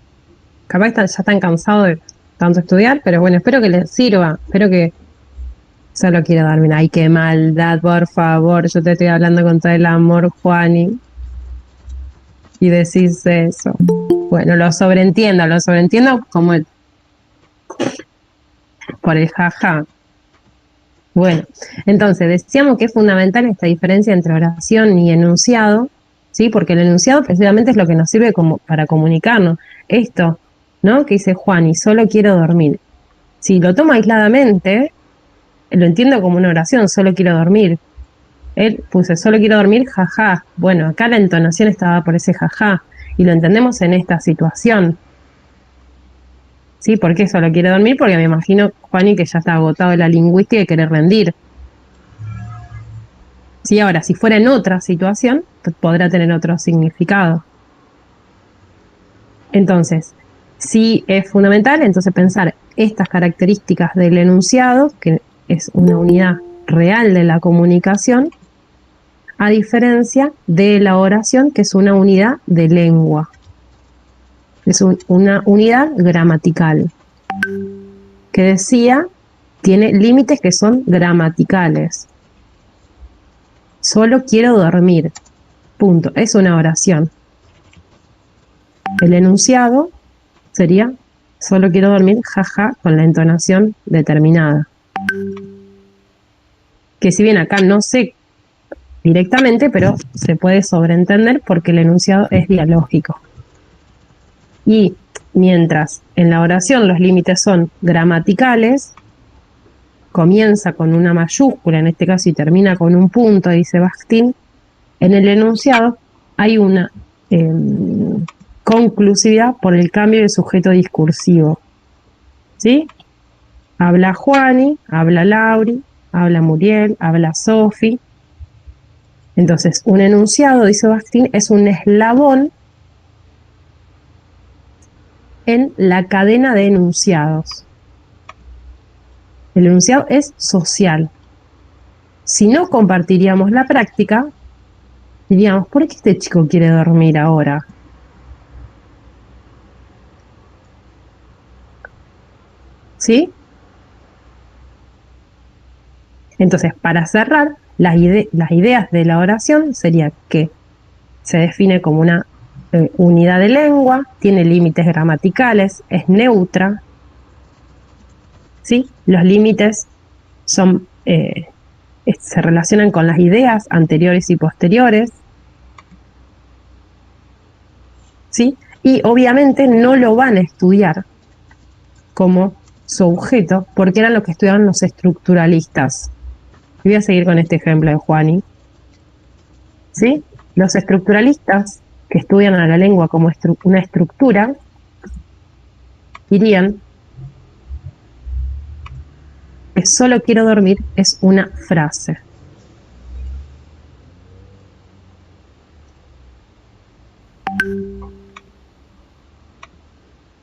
Capaz ya están cansados de tanto estudiar, pero bueno, espero que les sirva. Espero que solo quiero dormir. Ay, qué maldad, por favor. Yo te estoy hablando con todo el amor, Juani. Y decís eso. Bueno, lo sobreentiendo como por el jaja. Bueno, entonces decíamos que es fundamental esta diferencia entre oración y enunciado, ¿sí? Porque el enunciado precisamente es lo que nos sirve como para comunicarnos. Esto, ¿no? Que dice Juan, y solo quiero dormir. Si lo tomo aisladamente, lo entiendo como una oración, solo quiero dormir. Él puse, solo quiero dormir, jaja. Bueno, acá la entonación estaba por ese jaja, y lo entendemos en esta situación. ¿Sí? ¿Por qué solo quiere dormir? Porque me imagino, Juani, que ya está agotado de la lingüística y quiere rendir. Sí, ahora, si fuera en otra situación, podrá tener otro significado. Entonces, sí es fundamental, entonces pensar estas características del enunciado, que es una unidad real de la comunicación, a diferencia de la oración, que es una unidad de lengua. Es una unidad gramatical, que decía, tiene límites que son gramaticales. Solo quiero dormir. Punto. Es una oración. El enunciado sería, solo quiero dormir, jaja, con la entonación determinada. Que si bien acá no sé directamente, pero se puede sobreentender porque el enunciado es dialógico. Y mientras en la oración los límites son gramaticales, comienza con una mayúscula en este caso y termina con un punto, dice Bakhtin, en el enunciado hay una conclusividad por el cambio de sujeto discursivo. ¿Sí? Habla Juani, habla Lauri, habla Muriel, habla Sofi. Entonces, un enunciado, dice Bakhtin, es un eslabón en la cadena de enunciados. El enunciado es social. Si no compartiríamos la práctica, diríamos, ¿por qué este chico quiere dormir ahora? ¿Sí? Entonces, para cerrar, las ideas de la oración sería que se define como una unidad de lengua, tiene límites gramaticales, es neutra, ¿sí? Los límites son, se relacionan con las ideas anteriores y posteriores, ¿sí? Y obviamente no lo van a estudiar como su objeto, porque eran lo que estudiaban los estructuralistas. Y voy a seguir con este ejemplo de Juani, ¿sí? Los estructuralistas que estudian a la lengua como una estructura dirían que solo quiero dormir es una frase.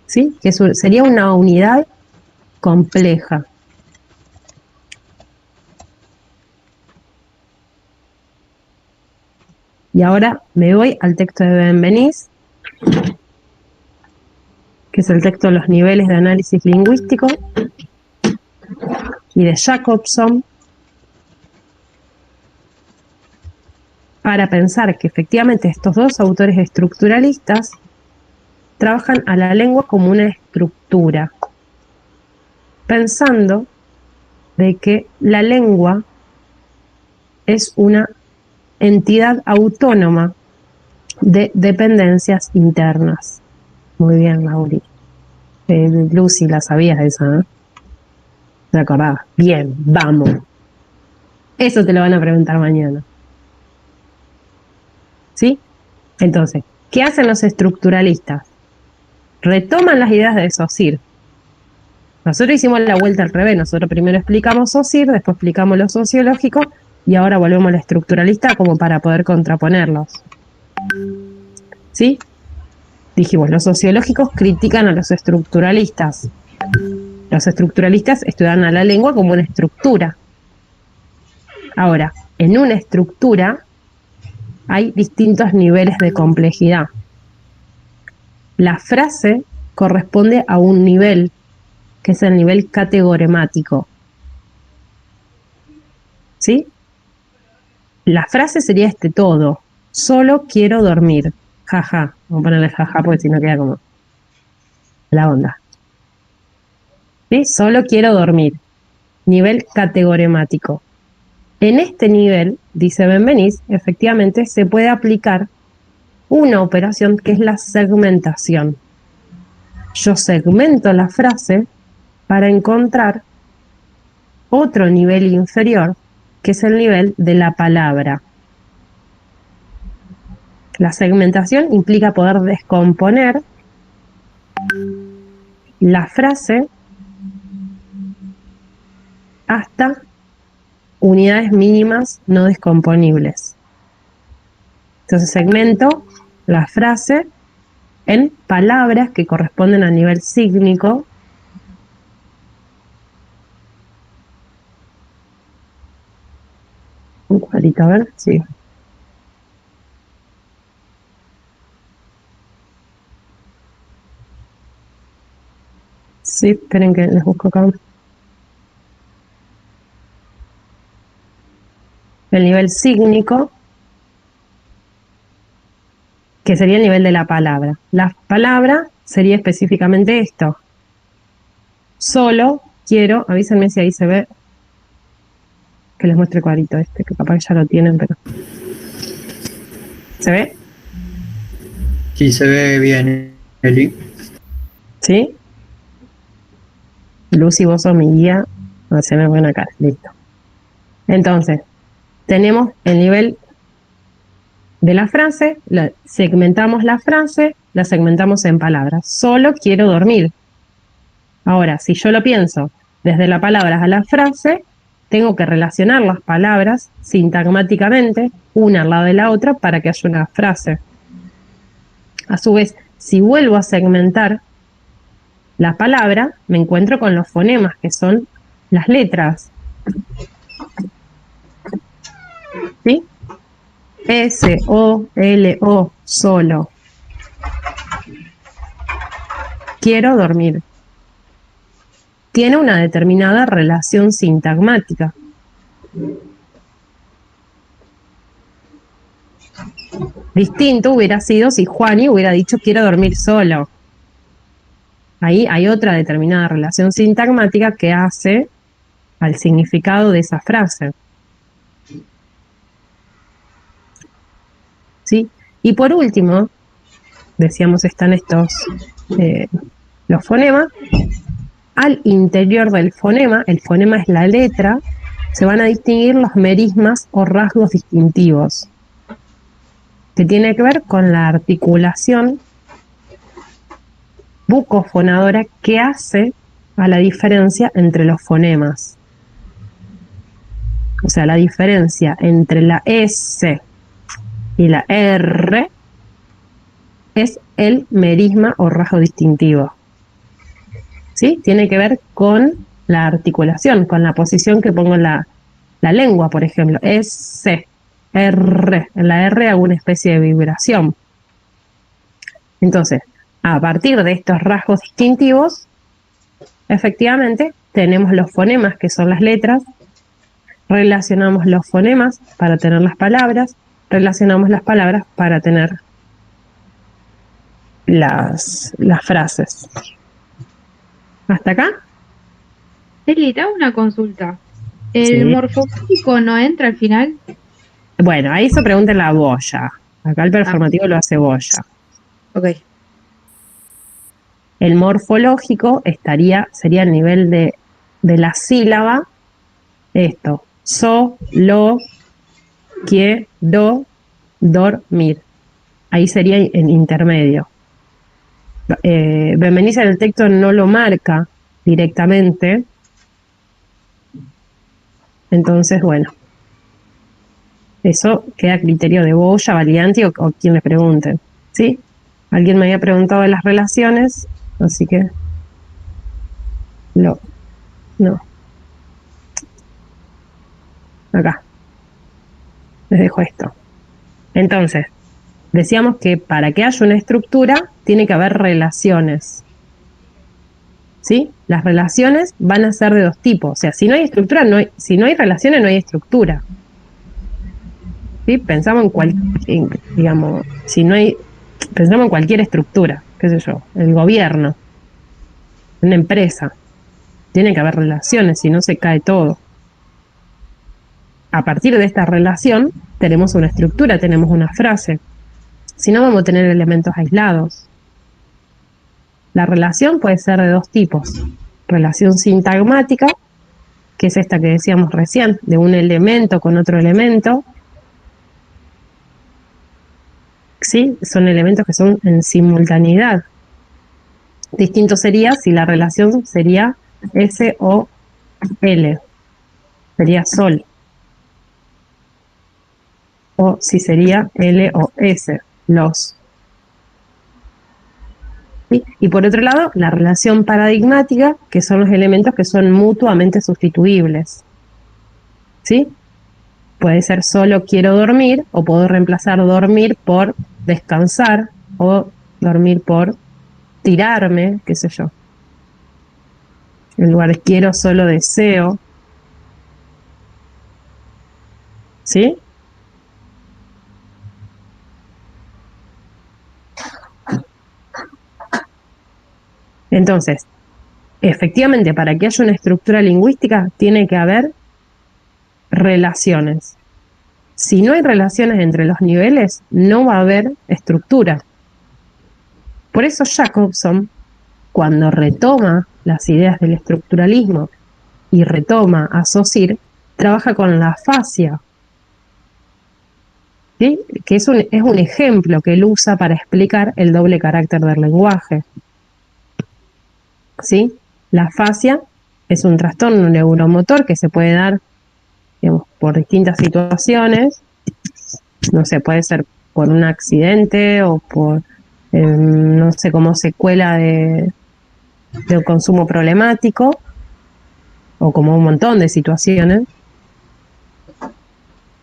¿Sí? Que sería una unidad compleja. Y ahora me voy al texto de Benveniste, que es el texto de los niveles de análisis lingüístico, y de Jacobson, para pensar que efectivamente estos dos autores estructuralistas trabajan a la lengua como una estructura, pensando de que la lengua es una entidad autónoma de dependencias internas. Muy bien, Lauri. Lucy, la sabías esa, ¿no? ¿Te acordabas? Bien, vamos. Eso te lo van a preguntar mañana. ¿Sí? Entonces, ¿qué hacen los estructuralistas? Retoman las ideas de Saussure. Nosotros hicimos la vuelta al revés. Nosotros primero explicamos Saussure, después explicamos lo sociológico y ahora volvemos al estructuralista como para poder contraponerlos. ¿Sí? Dijimos, los sociológicos critican a los estructuralistas. Los estructuralistas estudian a la lengua como una estructura. Ahora, en una estructura hay distintos niveles de complejidad. La frase corresponde a un nivel, que es el nivel categoremático. ¿Sí? La frase sería este todo. Solo quiero dormir. Jaja. Vamos a ponerle jaja porque si no queda como la onda. ¿Sí? Solo quiero dormir. Nivel categoremático. En este nivel, dice Benveniste, efectivamente se puede aplicar una operación que es la segmentación. Yo segmento la frase para encontrar otro nivel inferior, que es el nivel de la palabra. La segmentación implica poder descomponer la frase hasta unidades mínimas no descomponibles. Entonces segmento la frase en palabras que corresponden al nivel sígnico. Un cuadrito, a ver, sí. Sí, esperen que les busco acá. El nivel sígnico, que sería el nivel de la palabra. La palabra sería específicamente esto. Solo quiero, avísenme si ahí se ve, que les muestre el cuadrito este, que capaz que ya lo tienen, pero... ¿Se ve? Sí, se ve bien, Eli. ¿Sí? Lucy, vos sos mi guía. A ver, se me ven acá, listo. Entonces, tenemos el nivel de la frase, segmentamos la frase, la segmentamos en palabras. Solo quiero dormir. Ahora, si yo lo pienso desde la palabra a la frase, tengo que relacionar las palabras sintagmáticamente, una al lado de la otra, para que haya una frase. A su vez, si vuelvo a segmentar la palabra, me encuentro con los fonemas, que son las letras. ¿Sí? S, O, L, O, solo. Quiero dormir. Tiene una determinada relación sintagmática. Distinto hubiera sido si Juani hubiera dicho quiero dormir solo. Ahí hay otra determinada relación sintagmática que hace al significado de esa frase. ¿Sí? Y por último, decíamos están estos los fonemas. Al interior del fonema, el fonema es la letra, se van a distinguir los merismas o rasgos distintivos, que tiene que ver con la articulación bucofonadora que hace a la diferencia entre los fonemas. O sea, la diferencia entre la S y la R es el merisma o rasgo distintivo. ¿Sí? Tiene que ver con la articulación, con la posición que pongo en la lengua, por ejemplo. S, R. En la R hago una especie de vibración. Entonces, a partir de estos rasgos distintivos, efectivamente, tenemos los fonemas, que son las letras, relacionamos los fonemas para tener las palabras, relacionamos las palabras para tener las frases. ¿Hasta acá? Eli, te hago una consulta. ¿El Sí. morfológico no entra al final? Bueno, ahí se pregunta la boya. Acá el performativo lo hace boya. Ok. El morfológico sería el nivel de la sílaba, esto, so, lo, quiero, dormir. Ahí sería en intermedio. Benvenida en el texto no lo marca directamente. Entonces, bueno, eso queda a criterio de Boya, Valianti o quien le pregunte. ¿Sí? Alguien me había preguntado de las relaciones, así que no. Acá. Les dejo esto. Entonces, decíamos que para que haya una estructura, tiene que haber relaciones. ¿Sí? Las relaciones van a ser de dos tipos. O sea, si no hay estructura, si no hay relaciones, no hay estructura. ¿Sí? Pensamos digamos, pensamos en cualquier estructura, qué sé yo, el gobierno, una empresa. Tiene que haber relaciones, si no se cae todo. A partir de esta relación, tenemos una estructura, tenemos una frase. Si no, vamos a tener elementos aislados. La relación puede ser de dos tipos. Relación sintagmática, que es esta que decíamos recién, de un elemento con otro elemento. ¿Sí? Son elementos que son en simultaneidad. Distinto sería si la relación sería S o L, sería sol. O si sería L o S, los. ¿Sí? Y por otro lado, la relación paradigmática, que son los elementos que son mutuamente sustituibles. ¿Sí? Puede ser solo quiero dormir, o puedo reemplazar dormir por descansar, o dormir por tirarme, qué sé yo. En lugar de quiero, solo deseo. ¿Sí? Entonces, efectivamente, para que haya una estructura lingüística, tiene que haber relaciones. Si no hay relaciones entre los niveles, no va a haber estructura. Por eso Jacobson, cuando retoma las ideas del estructuralismo y retoma a Saussure, trabaja con la afasia, ¿sí? Que es un ejemplo que él usa para explicar el doble carácter del lenguaje. ¿Sí? La afasia es un trastorno neuromotor que se puede dar, digamos, por distintas situaciones. No sé, puede ser por un accidente o por, no sé, como secuela de un consumo problemático, o como un montón de situaciones.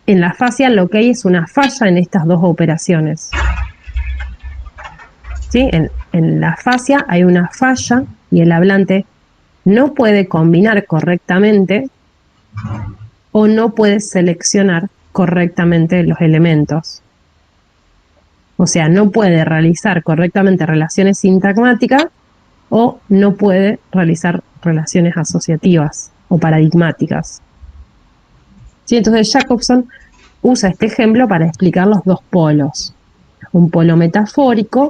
En la afasia lo que hay es una falla en estas dos operaciones. ¿Sí? En la afasia hay una falla y el hablante no puede combinar correctamente o no puede seleccionar correctamente los elementos. O sea, no puede realizar correctamente relaciones sintagmáticas o no puede realizar relaciones asociativas o paradigmáticas. ¿Sí? Entonces Jacobson usa este ejemplo para explicar los dos polos, un polo metafórico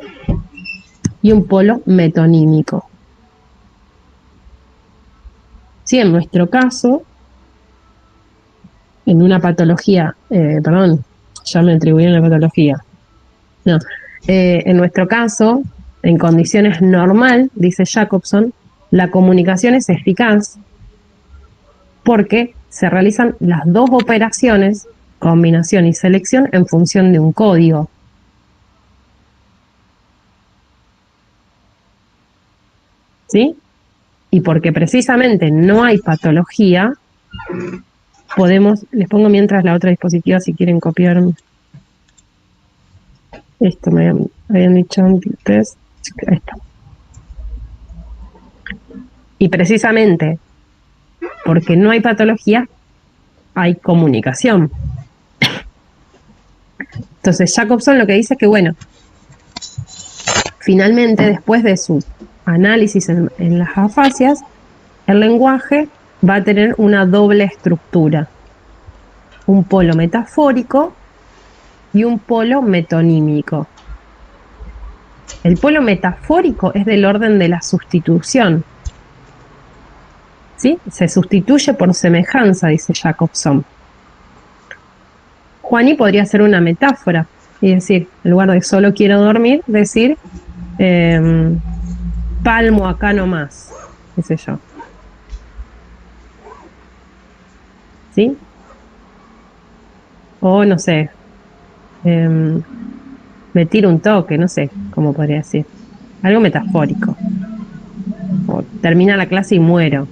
y un polo metonímico. Sí, en nuestro caso, en una patología, ya me atribuyeron la patología. No, en nuestro caso, en condiciones normal, dice Jacobson, la comunicación es eficaz porque se realizan las dos operaciones, combinación y selección, en función de un código. ¿Sí? Y porque precisamente no hay patología, les pongo mientras la otra diapositiva si quieren copiar. Esto me habían dicho antes. Ahí está. Y precisamente porque no hay patología, hay comunicación. Entonces Jacobson lo que dice es que, bueno, finalmente después de su análisis en las afasias, el lenguaje va a tener una doble estructura, un polo metafórico y un polo metonímico. El polo metafórico es del orden de la sustitución. ¿Sí? Se sustituye por semejanza, dice Jacobson. Juani podría ser una metáfora y decir, en lugar de solo quiero dormir, decir palmo acá nomás, qué sé yo. ¿Sí? O no sé, me tiro un toque, no sé cómo podría decir. Algo metafórico. O termina la clase y muero.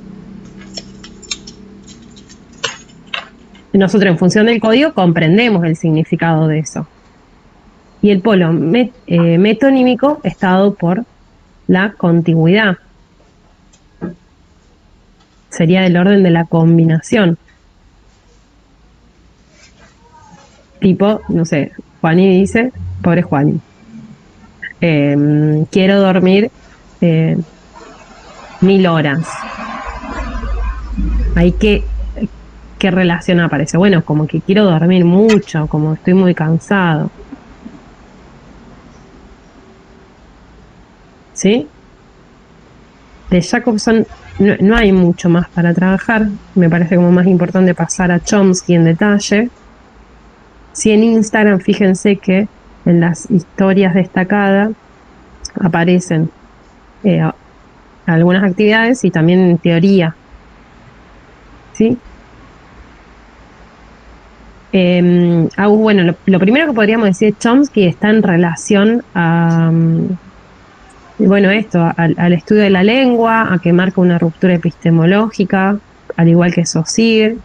Nosotros en función del código comprendemos el significado de eso. Y el polo metonímico está dado por la contigüidad. Sería del orden de la combinación. Tipo, no sé, Juani dice, pobre Juani, quiero dormir 1000 horas. Ahí ¿qué relación aparece? Bueno, como que quiero dormir mucho, como estoy muy cansado. ¿Sí? De Jacobson no hay mucho más para trabajar. Me parece como más importante pasar a Chomsky en detalle. Si en Instagram, fíjense que en las historias destacadas aparecen algunas actividades y también en teoría. ¿Sí? Bueno, lo primero que podríamos decir, Chomsky está en relación a, bueno, al estudio de la lengua, a que marca una ruptura epistemológica, al igual que Saussure,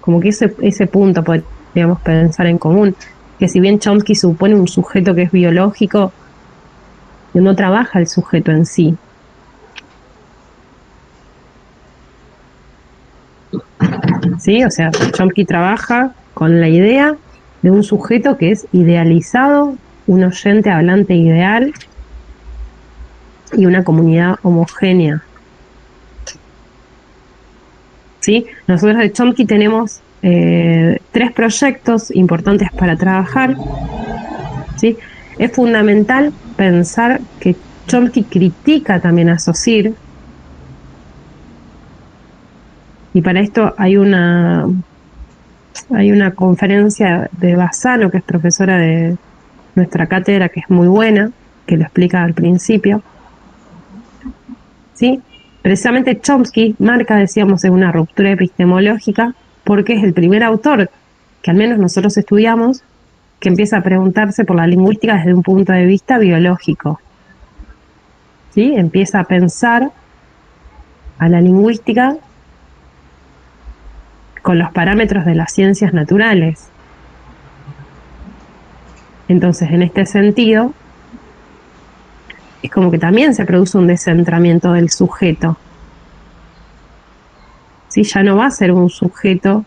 como que ese punto podríamos pensar en común, que si bien Chomsky supone un sujeto que es biológico, no trabaja el sujeto en sí. ¿Sí? O sea, Chomsky trabaja con la idea de un sujeto que es idealizado, un oyente hablante ideal, y una comunidad homogénea. ¿Sí? Nosotros de Chomsky tenemos 3 proyectos importantes para trabajar. ¿Sí? Es fundamental pensar que Chomsky critica también a Saussure, y para esto hay una conferencia de Bassano, que es profesora de nuestra cátedra, que es muy buena, que lo explica al principio. ¿Sí? Precisamente Chomsky marca, decíamos, una ruptura epistemológica, porque es el primer autor que al menos nosotros estudiamos que empieza a preguntarse por la lingüística desde un punto de vista biológico. ¿Sí? Empieza a pensar a la lingüística con los parámetros de las ciencias naturales. Entonces, en este sentido, es como que también se produce un descentramiento del sujeto. ¿Sí? Ya no va a ser un sujeto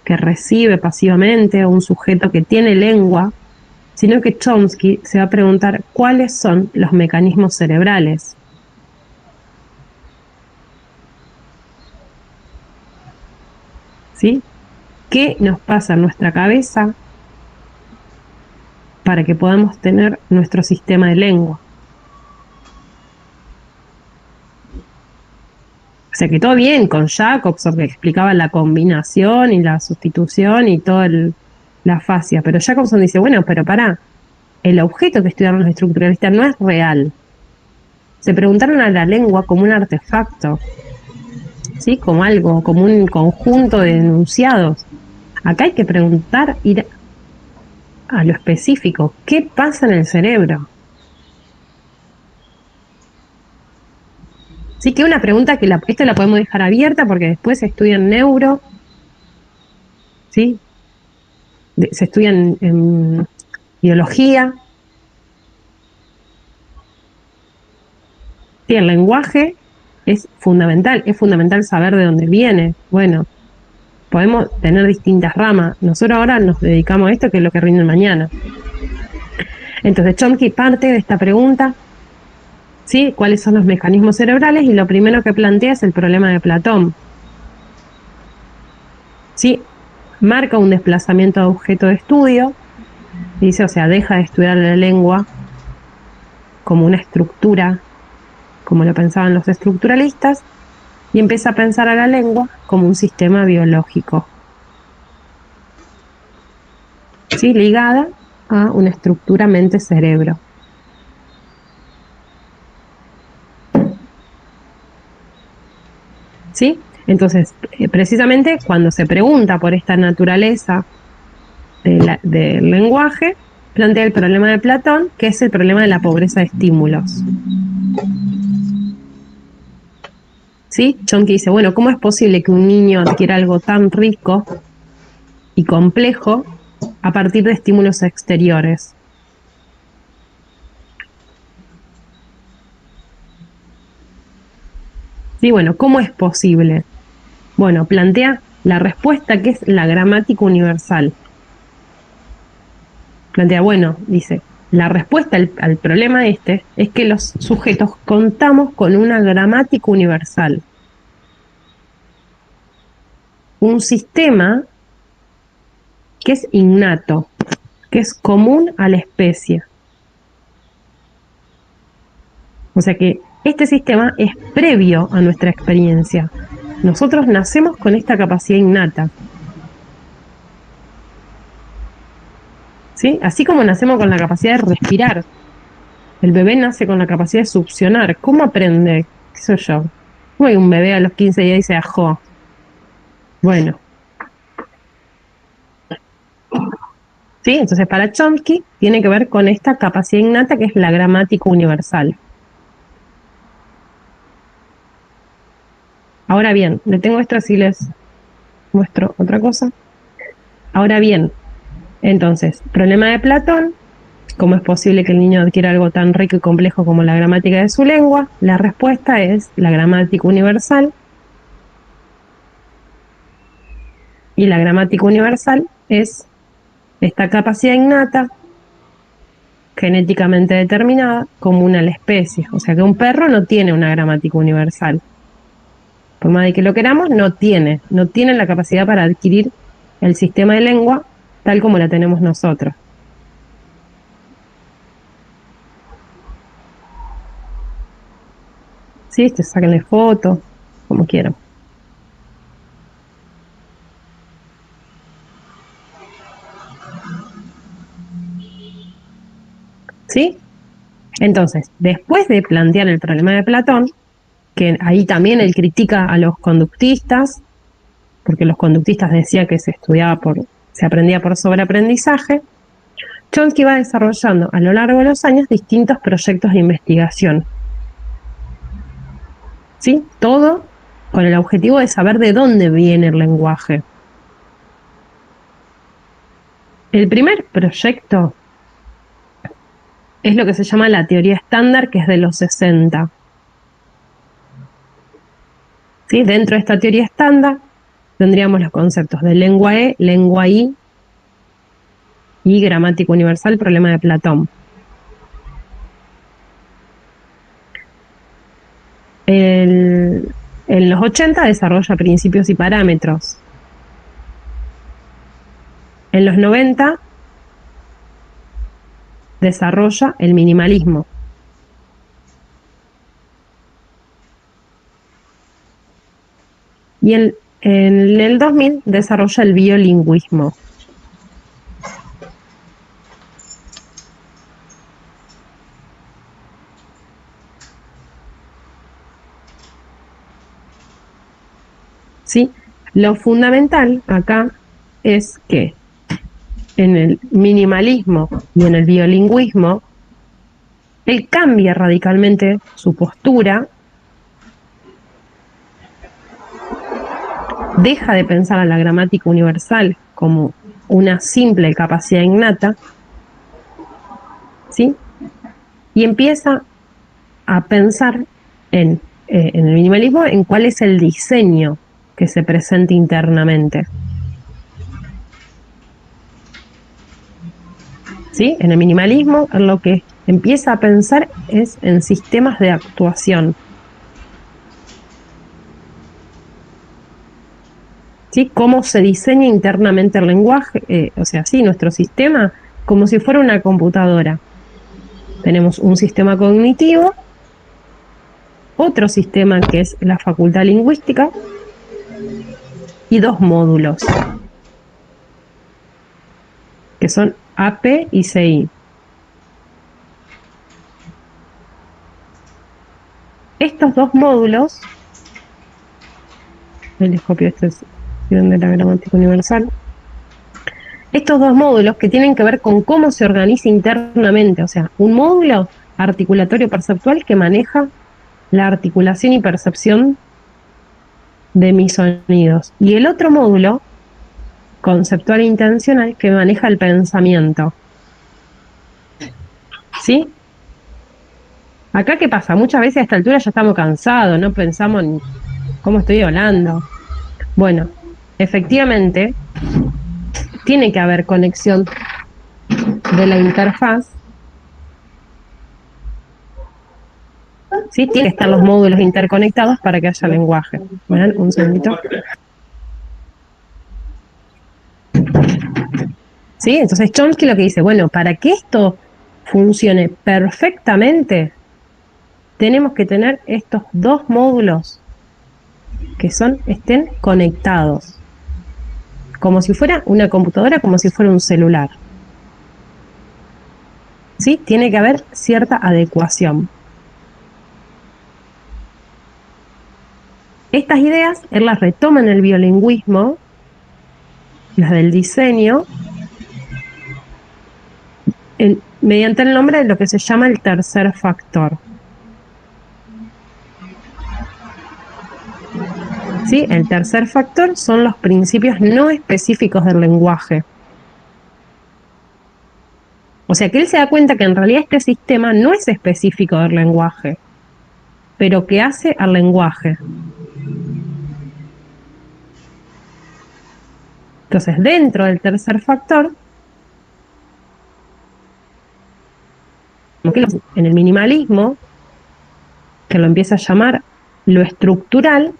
que recibe pasivamente o un sujeto que tiene lengua, sino que Chomsky se va a preguntar cuáles son los mecanismos cerebrales. ¿Sí? ¿Qué nos pasa en nuestra cabeza para que podamos tener nuestro sistema de lengua? O sea que todo bien con Jacobson, que explicaba la combinación y la sustitución y toda la fascia, pero Jacobson dice, bueno, pero pará, el objeto que estudiaron los estructuralistas no es real. Se preguntaron a la lengua como un artefacto, ¿sí? Como algo, como un conjunto de enunciados. Acá hay que preguntar, ir a lo específico, ¿qué pasa en el cerebro? Sí, que una pregunta que esta la podemos dejar abierta porque después se estudia en neuro, ¿sí? Se estudia en biología. Sí, el lenguaje es fundamental saber de dónde viene. Bueno, podemos tener distintas ramas. Nosotros ahora nos dedicamos a esto, que es lo que rinde mañana. Entonces, Chomsky parte de esta pregunta, ¿sí? ¿Cuáles son los mecanismos cerebrales? Y lo primero que plantea es el problema de Platón. ¿Sí? Marca un desplazamiento de objeto de estudio, dice, o sea, deja de estudiar la lengua como una estructura, como lo pensaban los estructuralistas, y empieza a pensar a la lengua como un sistema biológico, ¿sí? Ligada a una estructura mente-cerebro. ¿Sí? Entonces, precisamente cuando se pregunta por esta naturaleza del lenguaje, plantea el problema de Platón, que es el problema de la pobreza de estímulos. ¿Sí? Chomsky dice, bueno, ¿cómo es posible que un niño adquiera algo tan rico y complejo a partir de estímulos exteriores? Sí, bueno, ¿cómo es posible? Bueno, plantea la respuesta, que es la gramática universal. Plantea, bueno, dice, la respuesta al problema este es que los sujetos contamos con una gramática universal. Un sistema que es innato, que es común a la especie. O sea que este sistema es previo a nuestra experiencia. Nosotros nacemos con esta capacidad innata. ¿Sí? Así como nacemos con la capacidad de respirar. El bebé nace con la capacidad de succionar. ¿Cómo aprende? ¿Qué sé yo? ¿Cómo hay un bebé a los 15 días y dice ajó? Bueno, ¿sí? Entonces para Chomsky tiene que ver con esta capacidad innata que es la gramática universal. Ahora bien, detengo esto así les muestro otra cosa. Ahora bien, entonces, problema de Platón, ¿cómo es posible que el niño adquiera algo tan rico y complejo como la gramática de su lengua? La respuesta es la gramática universal. Y la gramática universal es esta capacidad innata genéticamente determinada común a la especie. O sea que un perro no tiene una gramática universal. Por más de que lo queramos, no tiene la capacidad para adquirir el sistema de lengua tal como la tenemos nosotros. Sí, te saquen fotos, como quieran. ¿Sí? Entonces, después de plantear el problema de Platón, que ahí también él critica a los conductistas, porque los conductistas decían que se aprendía por sobreaprendizaje, Chomsky va desarrollando a lo largo de los años distintos proyectos de investigación. ¿Sí? Todo con el objetivo de saber de dónde viene el lenguaje. El primer proyecto es lo que se llama la teoría estándar, que es de los 60. ¿Sí? Dentro de esta teoría estándar tendríamos los conceptos de lengua E, lengua I y gramática universal, problema de Platón. En los 80 desarrolla principios y parámetros. En los 90 desarrolla el minimalismo. Y en el 2000 desarrolla el biolingüismo. ¿Sí? Lo fundamental acá es que en el minimalismo y en el biolingüismo, él cambia radicalmente su postura, deja de pensar a la gramática universal como una simple capacidad innata, ¿sí? Y empieza a pensar en el minimalismo, en cuál es el diseño que se presenta internamente. ¿Sí? En el minimalismo, lo que empieza a pensar es en sistemas de actuación. ¿Sí? Cómo se diseña internamente el lenguaje, o sea, sí, nuestro sistema, como si fuera una computadora. Tenemos un sistema cognitivo, otro sistema que es la facultad lingüística y dos módulos, que son AP y CI. Estos dos módulos, les copio esta sección de la gramática universal, estos dos módulos que tienen que ver con cómo se organiza internamente, o sea, un módulo articulatorio perceptual que maneja la articulación y percepción de mis sonidos, y el otro módulo conceptual e intencional que maneja el pensamiento. ¿Sí? Acá, ¿qué pasa? Muchas veces a esta altura ya estamos cansados, no pensamos en cómo estoy hablando. Bueno, efectivamente, tiene que haber conexión de la interfaz. ¿Sí? Tienen que estar los módulos interconectados para que haya lenguaje. ¿Ven? Un segundito. ¿Sí? Entonces Chomsky lo que dice, bueno, para que esto funcione perfectamente, tenemos que tener estos dos módulos que estén conectados. Como si fuera una computadora, como si fuera un celular. ¿Sí? Tiene que haber cierta adecuación. Estas ideas él las retoma en el biolingüismo, las del diseño, mediante el nombre de lo que se llama el tercer factor. ¿Sí? El tercer factor son los principios no específicos del lenguaje. O sea que él se da cuenta que en realidad este sistema no es específico del lenguaje, pero que hace al lenguaje. Entonces, dentro del tercer factor, que en el minimalismo, que lo empieza a llamar lo estructural,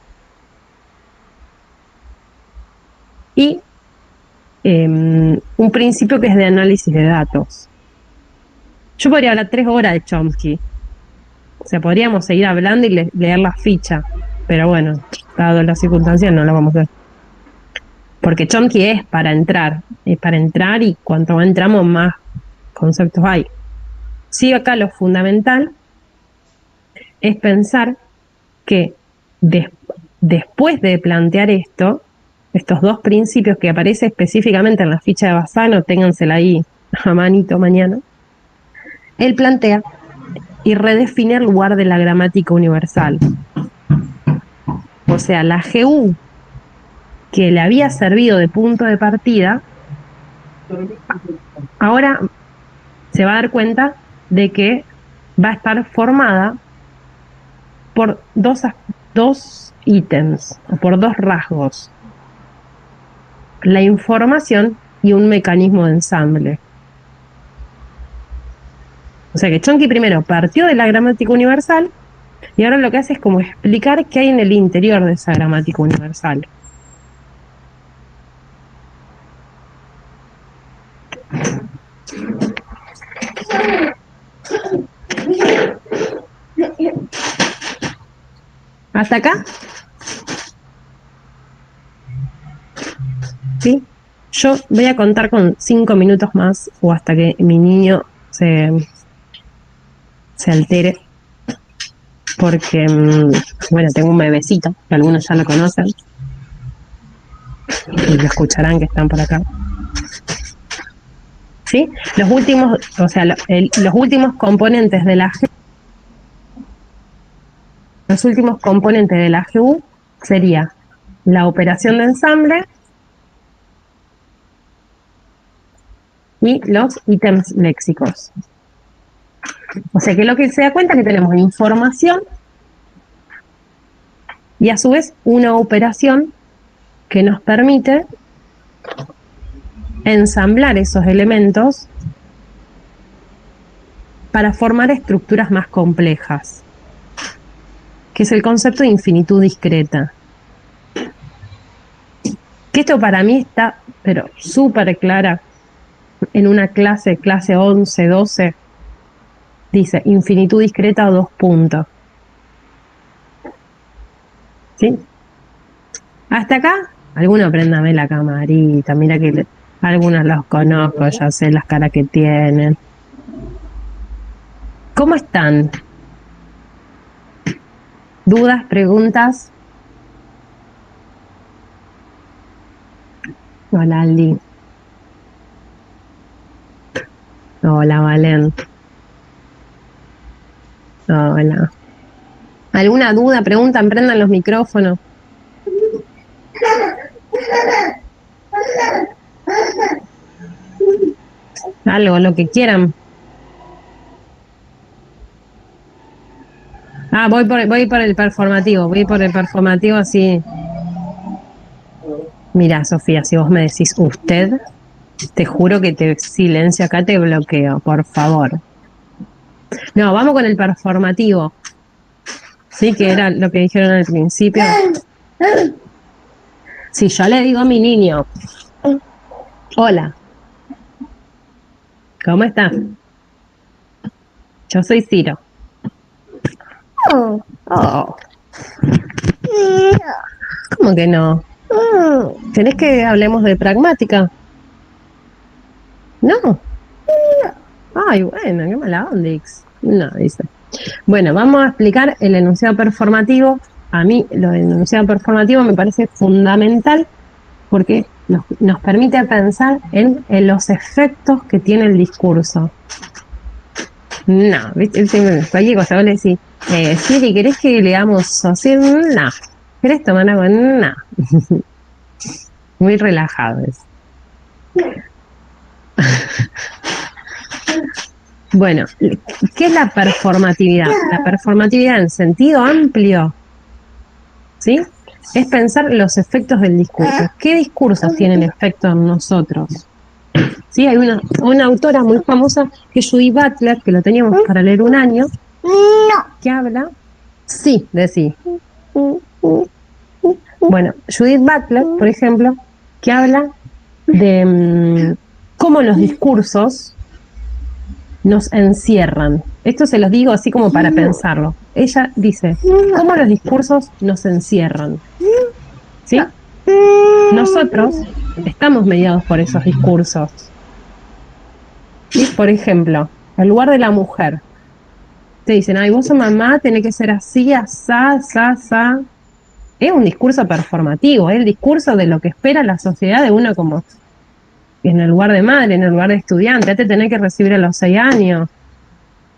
y un principio que es de análisis de datos. Yo podría hablar 3 horas de Chomsky. O sea, podríamos seguir hablando y leer la ficha. Pero bueno, dado las circunstancias, no lo vamos a hacer. Porque Chomsky es para entrar y cuanto más entramos, más conceptos hay. Sí, acá lo fundamental es pensar que después de plantear estos 2 principios que aparece específicamente en la ficha de Bassano, téngansela ahí a manito mañana, él plantea y redefine el lugar de la gramática universal. O sea, la GU que le había servido de punto de partida, ahora se va a dar cuenta de que va a estar formada por dos ítems, o por 2 rasgos: la información y un mecanismo de ensamble. O sea que Chomsky primero partió de la gramática universal y ahora lo que hace es como explicar qué hay en el interior de esa gramática universal. ¿Hasta acá? ¿Sí? Yo voy a contar con 5 minutos más o hasta que mi niño se altere, porque, bueno, tengo un bebecito, que algunos ya lo conocen, y lo escucharán que están por acá. ¿Sí? Los últimos, o sea, los últimos componentes de la GU sería la operación de ensamble y los ítems léxicos. O sea que lo que se da cuenta es que tenemos información y a su vez una operación que nos permite ensamblar esos elementos para formar estructuras más complejas, que es el concepto de infinitud discreta. Que esto para mí está, pero súper clara, en una clase 11, 12, dice infinitud discreta 2 puntos. ¿Sí? Hasta acá, alguno préndame la camarita, mira que algunos los conozco, ya sé las caras que tienen. ¿Cómo están? ¿Dudas, preguntas? Hola, Aldi. Hola, Valen. Hola. ¿Alguna duda, pregunta? Prendan los micrófonos. Algo, lo que quieran. Ah, voy por el performativo, así. Mira, Sofía, si vos me decís usted, te juro que te silencio acá, te bloqueo, por favor. No, vamos con el performativo. Sí, que era lo que dijeron al principio. Si yo le digo a mi niño, hola, ¿cómo estás? Yo soy Ciro. Oh. ¿Cómo que no? ¿Querés que hablemos de pragmática? No. Ay, bueno, qué mala ondix. No, dice. Bueno, vamos a explicar el enunciado performativo. A mí lo del enunciado performativo me parece fundamental porque nos permite pensar en los efectos que tiene el discurso. No, ¿viste? Cualquier cosa, vos le decís, Siri, ¿querés que leamos así? No. ¿Querés tomar agua? No. Muy relajado es. Bueno, ¿qué es la performatividad? La performatividad en sentido amplio, ¿sí? Es pensar los efectos del discurso. ¿Qué discursos tienen efecto en nosotros? Sí, hay una autora muy famosa que es Judith Butler, que lo teníamos para leer un año, que habla, sí, de sí. Bueno, Judith Butler, por ejemplo, que habla de cómo los discursos nos encierran. Esto se los digo así como para pensarlo. Ella dice, cómo los discursos nos encierran. ¿Sí? Nosotros estamos mediados por esos discursos. ¿Sí? Por ejemplo, el lugar de la mujer. Te dicen, ay, vos sos mamá, tenés que ser así, asá, asá, asá. Es un discurso performativo, es el discurso de lo que espera la sociedad de uno como en el lugar de madre, en el lugar de estudiante. Te tenés que recibir a los 6 años,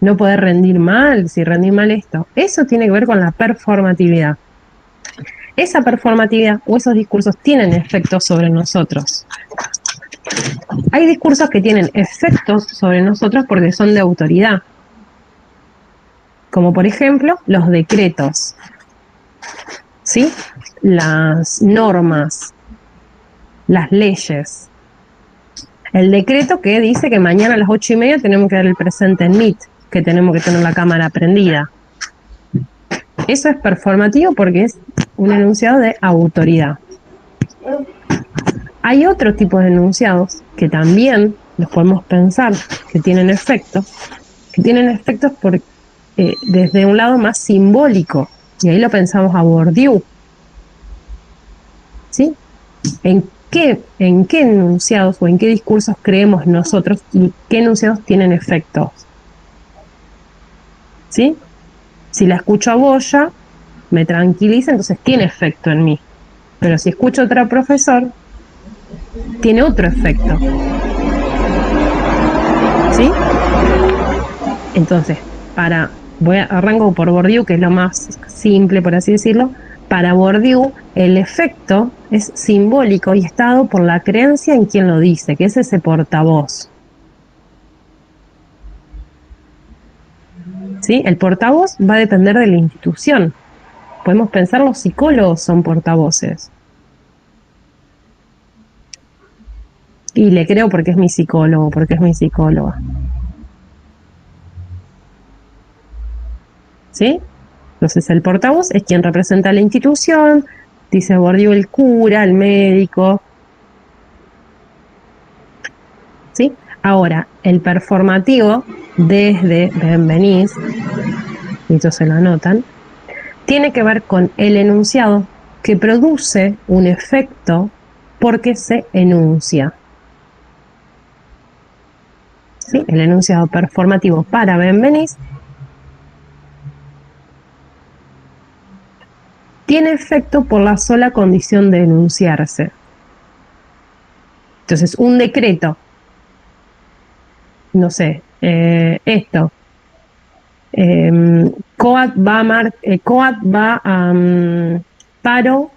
no poder rendir mal, si rendís mal esto. Eso tiene que ver con la performatividad. Esa performatividad o esos discursos tienen efectos sobre nosotros. Hay discursos que tienen efectos sobre nosotros porque son de autoridad, como por ejemplo los decretos, ¿sí? Las normas, las leyes. El decreto que dice que mañana a las 8:30 tenemos que dar el presente en Meet, que tenemos que tener la cámara prendida. Eso es performativo porque es un enunciado de autoridad. Hay otro tipo de enunciados que también los podemos pensar que tienen efectos desde un lado más simbólico, y ahí lo pensamos a Bourdieu, ¿sí? ¿En qué enunciados o en qué discursos creemos nosotros y qué enunciados tienen efectos? ¿Sí? Si la escucho a Goya, me tranquiliza, entonces tiene efecto en mí. Pero si escucho a otro profesor, tiene otro efecto. ¿Sí? Entonces, arranco por Bourdieu, que es lo más simple, por así decirlo. Para Bourdieu, el efecto es simbólico y está dado por la creencia en quien lo dice, que es ese portavoz. ¿Sí? El portavoz va a depender de la institución. Podemos pensar, los psicólogos son portavoces. Y le creo porque es mi psicólogo, porque es mi psicóloga. ¿Sí? Entonces el portavoz es quien representa a la institución, dice Bourdieu, el cura, el médico. ¿Sí? Ahora, el performativo desde Benveniste, y esto se lo anotan, tiene que ver con el enunciado que produce un efecto porque se enuncia. ¿Sí? El enunciado performativo para Benveniste tiene efecto por la sola condición de enunciarse. Entonces, un decreto, no sé, esto, COAT va a paro,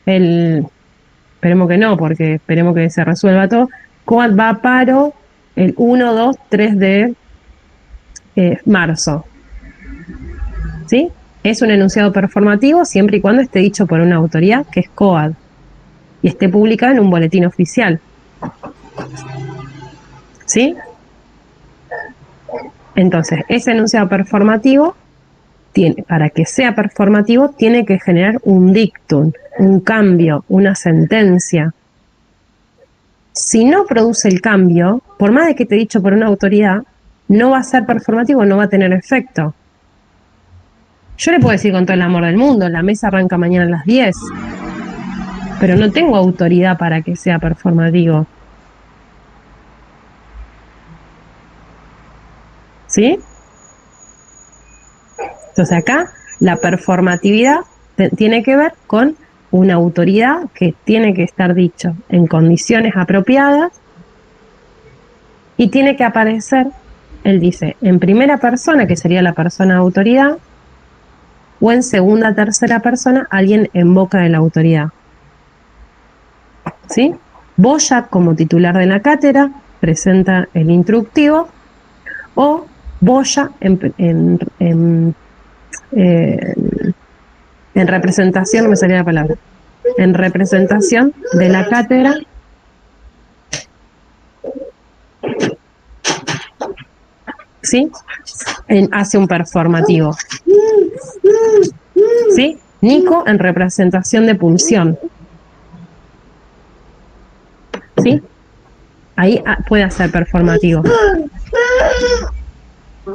esperemos que no, porque esperemos que se resuelva todo, COAT va a paro el 1, 2, 3 de marzo. ¿Sí? Es un enunciado performativo siempre y cuando esté dicho por una autoridad, que es COAD, y esté publicado en un boletín oficial. ¿Sí? Entonces, ese enunciado performativo, para que sea performativo, tiene que generar un dictum, un cambio, una sentencia. Si no produce el cambio, por más de que esté dicho por una autoridad, no va a ser performativo, no va a tener efecto. Yo le puedo decir con todo el amor del mundo, la mesa arranca mañana a las 10, pero no tengo autoridad para que sea performativo. ¿Sí? Entonces acá la performatividad tiene que ver con una autoridad que tiene que estar dicho en condiciones apropiadas y tiene que aparecer, él dice, en primera persona, que sería la persona de autoridad, o en segunda, tercera persona, alguien en boca de la autoridad. ¿Sí? Boya, como titular de la cátedra, presenta el instructivo, o Boya en representación, no me salía la palabra, en representación de la cátedra, ¿sí? Hace un performativo. ¿Sí? Nico en representación de pulsión. ¿Sí? Ahí puede hacer performativo.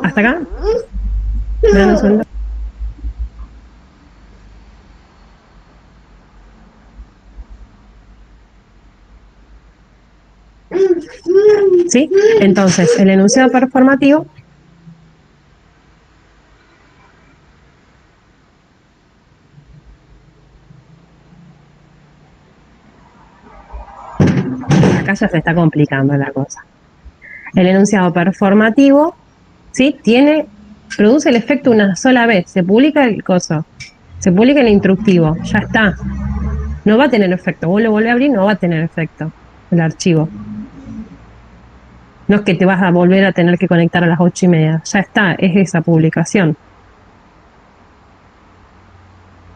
¿Hasta acá? ¿Me dan un segundo? ¿Sí? Entonces, el enunciado performativo acá ya se está complicando la cosa. El enunciado performativo, ¿sí? Produce el efecto una sola vez. Se publica el coso, se publica el instructivo, ya está. No va a tener efecto. Vos lo volvés a abrir, no va a tener efecto el archivo. No es que te vas a volver a tener que conectar a las 8:30. Ya está, es esa publicación.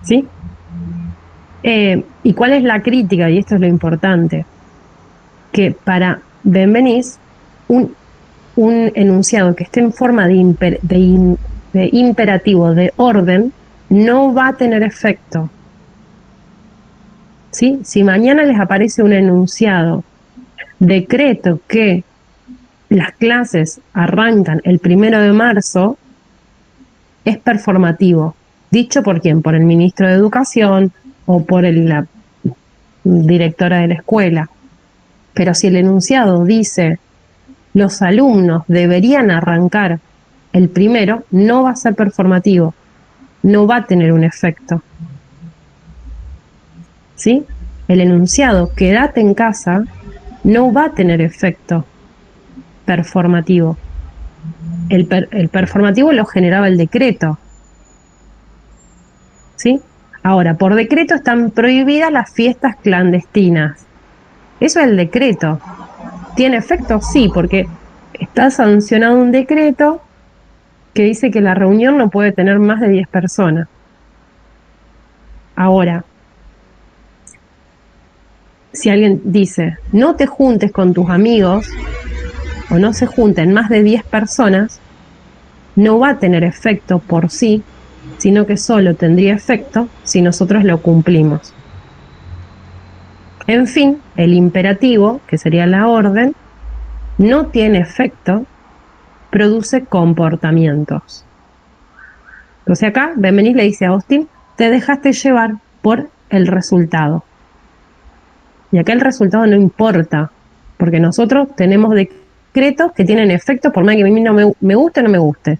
¿Sí? ¿Y cuál es la crítica? Y esto es lo importante. Que para Benveniste, un enunciado que esté en forma de imperativo, de orden, no va a tener efecto. ¿Sí? Si mañana les aparece un enunciado, decreto que las clases arrancan el 1 de marzo, es performativo. ¿Dicho por quién? Por el ministro de Educación o por la directora de la escuela. Pero si el enunciado dice los alumnos deberían arrancar el 1, no va a ser performativo, no va a tener un efecto. ¿Sí? El enunciado quédate en casa no va a tener efecto performativo. El performativo lo generaba el decreto. ¿Sí? Ahora, por decreto están prohibidas las fiestas clandestinas. Eso es el decreto. ¿Tiene efecto? Sí, porque está sancionado un decreto que dice que la reunión no puede tener más de 10 personas. Ahora, si alguien dice, no te juntes con tus amigos o no se junten más de 10 personas, no va a tener efecto por sí, sino que solo tendría efecto si nosotros lo cumplimos. En fin, el imperativo, que sería la orden, no tiene efecto, produce comportamientos. Entonces acá, Benveniste le dice a Austin, te dejaste llevar por el resultado. Y acá el resultado no importa, porque nosotros tenemos decretos que tienen efecto por más que a mí no me guste o no me guste.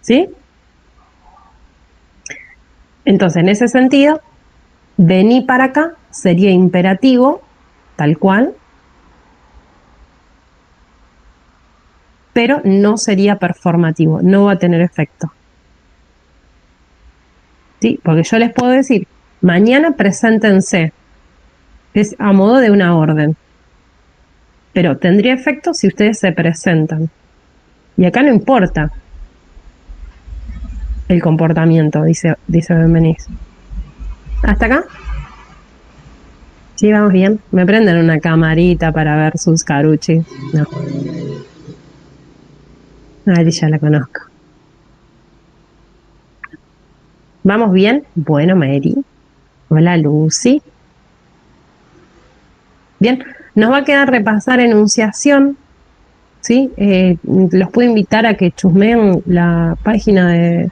¿Sí? Entonces, en ese sentido, vení para acá sería imperativo, tal cual, pero no sería performativo, no va a tener efecto. ¿Sí? Porque yo les puedo decir, mañana preséntense, es a modo de una orden, pero tendría efecto si ustedes se presentan. Y acá no importa el comportamiento, dice Benveniste. ¿Hasta acá? Sí, vamos bien. Me prenden una camarita para ver sus caruchis. No. Ahí ya la conozco. ¿Vamos bien? Bueno, Mary. Hola, Lucy. Bien, nos va a quedar repasar enunciación, ¿sí? Los puedo invitar a que chusmeen la página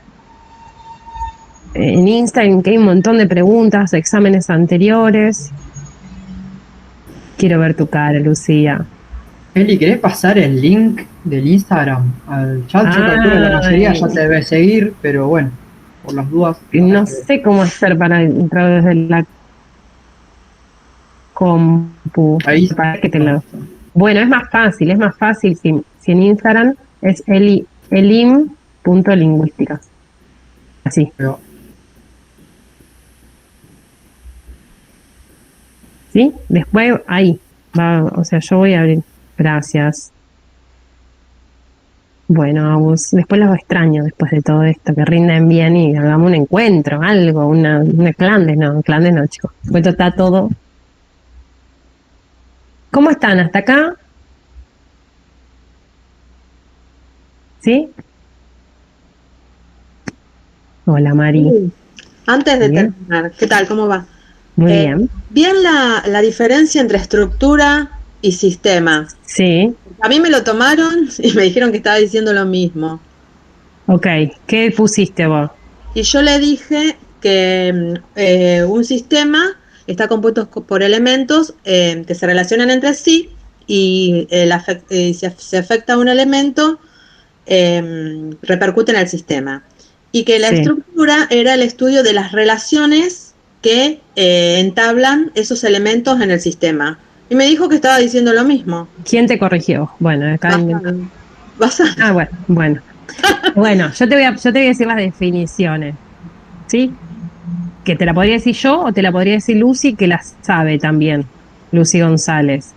en Instagram, que hay un montón de preguntas, exámenes anteriores. Quiero ver tu cara, Lucía. Eli, ¿querés pasar el link del Instagram al chat? Yo calculo que la mayoría ya te debe seguir, pero bueno, por las dudas. No sé cómo hacer para entrar desde la compu. Ahí. Bueno, es más fácil si en Instagram es elim.lingüística. Así. Pero, ¿sí? Después ahí va, o sea, yo voy a abrir. Gracias. Bueno, Agus, después los extraño después de todo esto, que rinden bien y hagamos un encuentro, algo, una clandes no, chicos. Después está todo. ¿Cómo están hasta acá? ¿Sí? Hola, Mari. Sí. Antes de Bien, terminar, ¿qué tal? ¿Cómo va? muy bien. Bien la diferencia entre estructura y sistema. Sí, A mí me lo tomaron y me dijeron que estaba diciendo lo mismo. ok. ¿Qué pusiste vos? Y yo le dije que un sistema está compuesto por elementos que se relacionan entre sí y si se afecta un elemento, repercute en el sistema. Y que la Sí. estructura era el estudio de las relaciones que entablan esos elementos en el sistema. Y me dijo que estaba diciendo lo mismo. ¿Quién te corrigió? Bueno, acá inventó. Basado. Basado. Ah, bueno, bueno. Bueno, yo te voy a decir las definiciones, ¿sí? Que te la podría decir yo o te la podría decir Lucy, que las sabe también, Lucy González.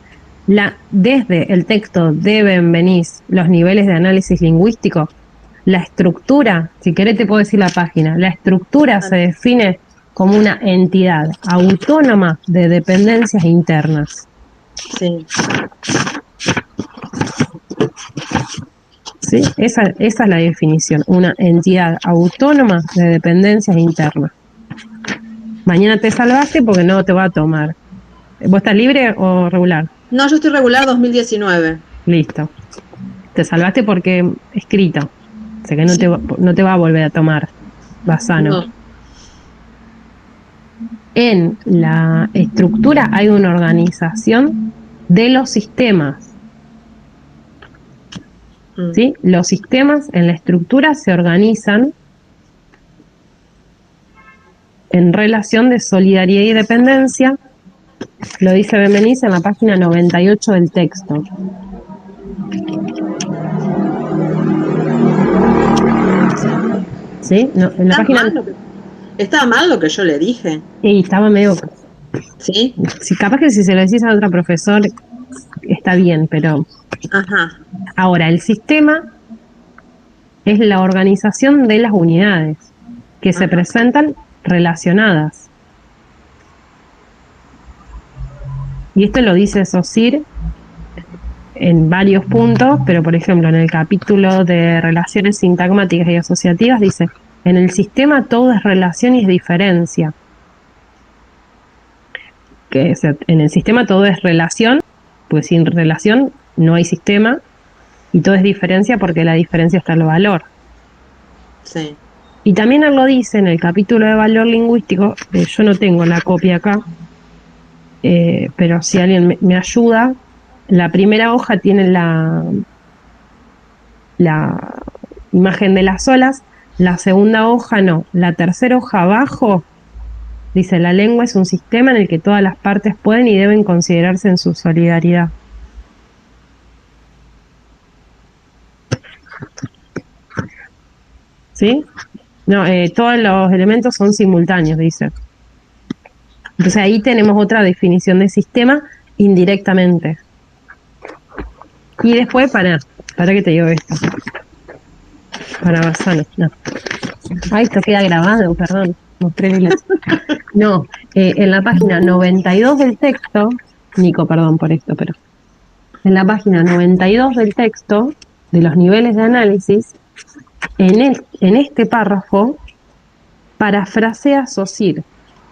Desde el texto deben venir los niveles de análisis lingüístico. La estructura, si querés te puedo decir la página, la estructura se define como una entidad autónoma de dependencias internas. Sí. ¿Sí? Esa es la definición, una entidad autónoma de dependencias internas. Mañana te salvaste porque no te va a tomar. ¿Vos estás libre o regular? No, yo estoy regular 2019. Listo. Te salvaste porque escrito. O sea que no te va a volver a tomar. Vas sano. No. En la estructura hay una organización de los sistemas. ¿Sí? Los sistemas en la estructura se organizan en relación de solidaridad y dependencia. Lo dice Benveniste en la página 98 del texto. ¿Sí? No, en la página... Estaba mal lo que yo le dije. Y estaba medio... ¿Sí? Si capaz que si se lo decís a otro profesor está bien, pero... Ajá. Ahora, el sistema es la organización de las unidades que se presentan relacionadas. Y esto lo dice Saussure en varios puntos, pero por ejemplo en el capítulo de relaciones sintagmáticas y asociativas dice, en el sistema todo es relación y es diferencia. En el sistema todo es relación, pues sin relación no hay sistema, y todo es diferencia porque la diferencia está en el valor. Sí. Y también él lo dice en el capítulo de valor lingüístico, yo no tengo la copia acá, pero si alguien me ayuda, la primera hoja tiene la imagen de las olas, la segunda hoja no, la tercera hoja abajo dice la lengua es un sistema en el que todas las partes pueden y deben considerarse en su solidaridad. ¿Sí? No, todos los elementos son simultáneos, dice. Entonces ahí tenemos otra definición de sistema indirectamente. Y después, para que te digo esto. Para Bassano, no. Ah, esto queda grabado, perdón. No, en la página 92 del texto, Nico, perdón por esto, pero en la página 92 del texto, de los niveles de análisis, en este párrafo, parafrasea Saussure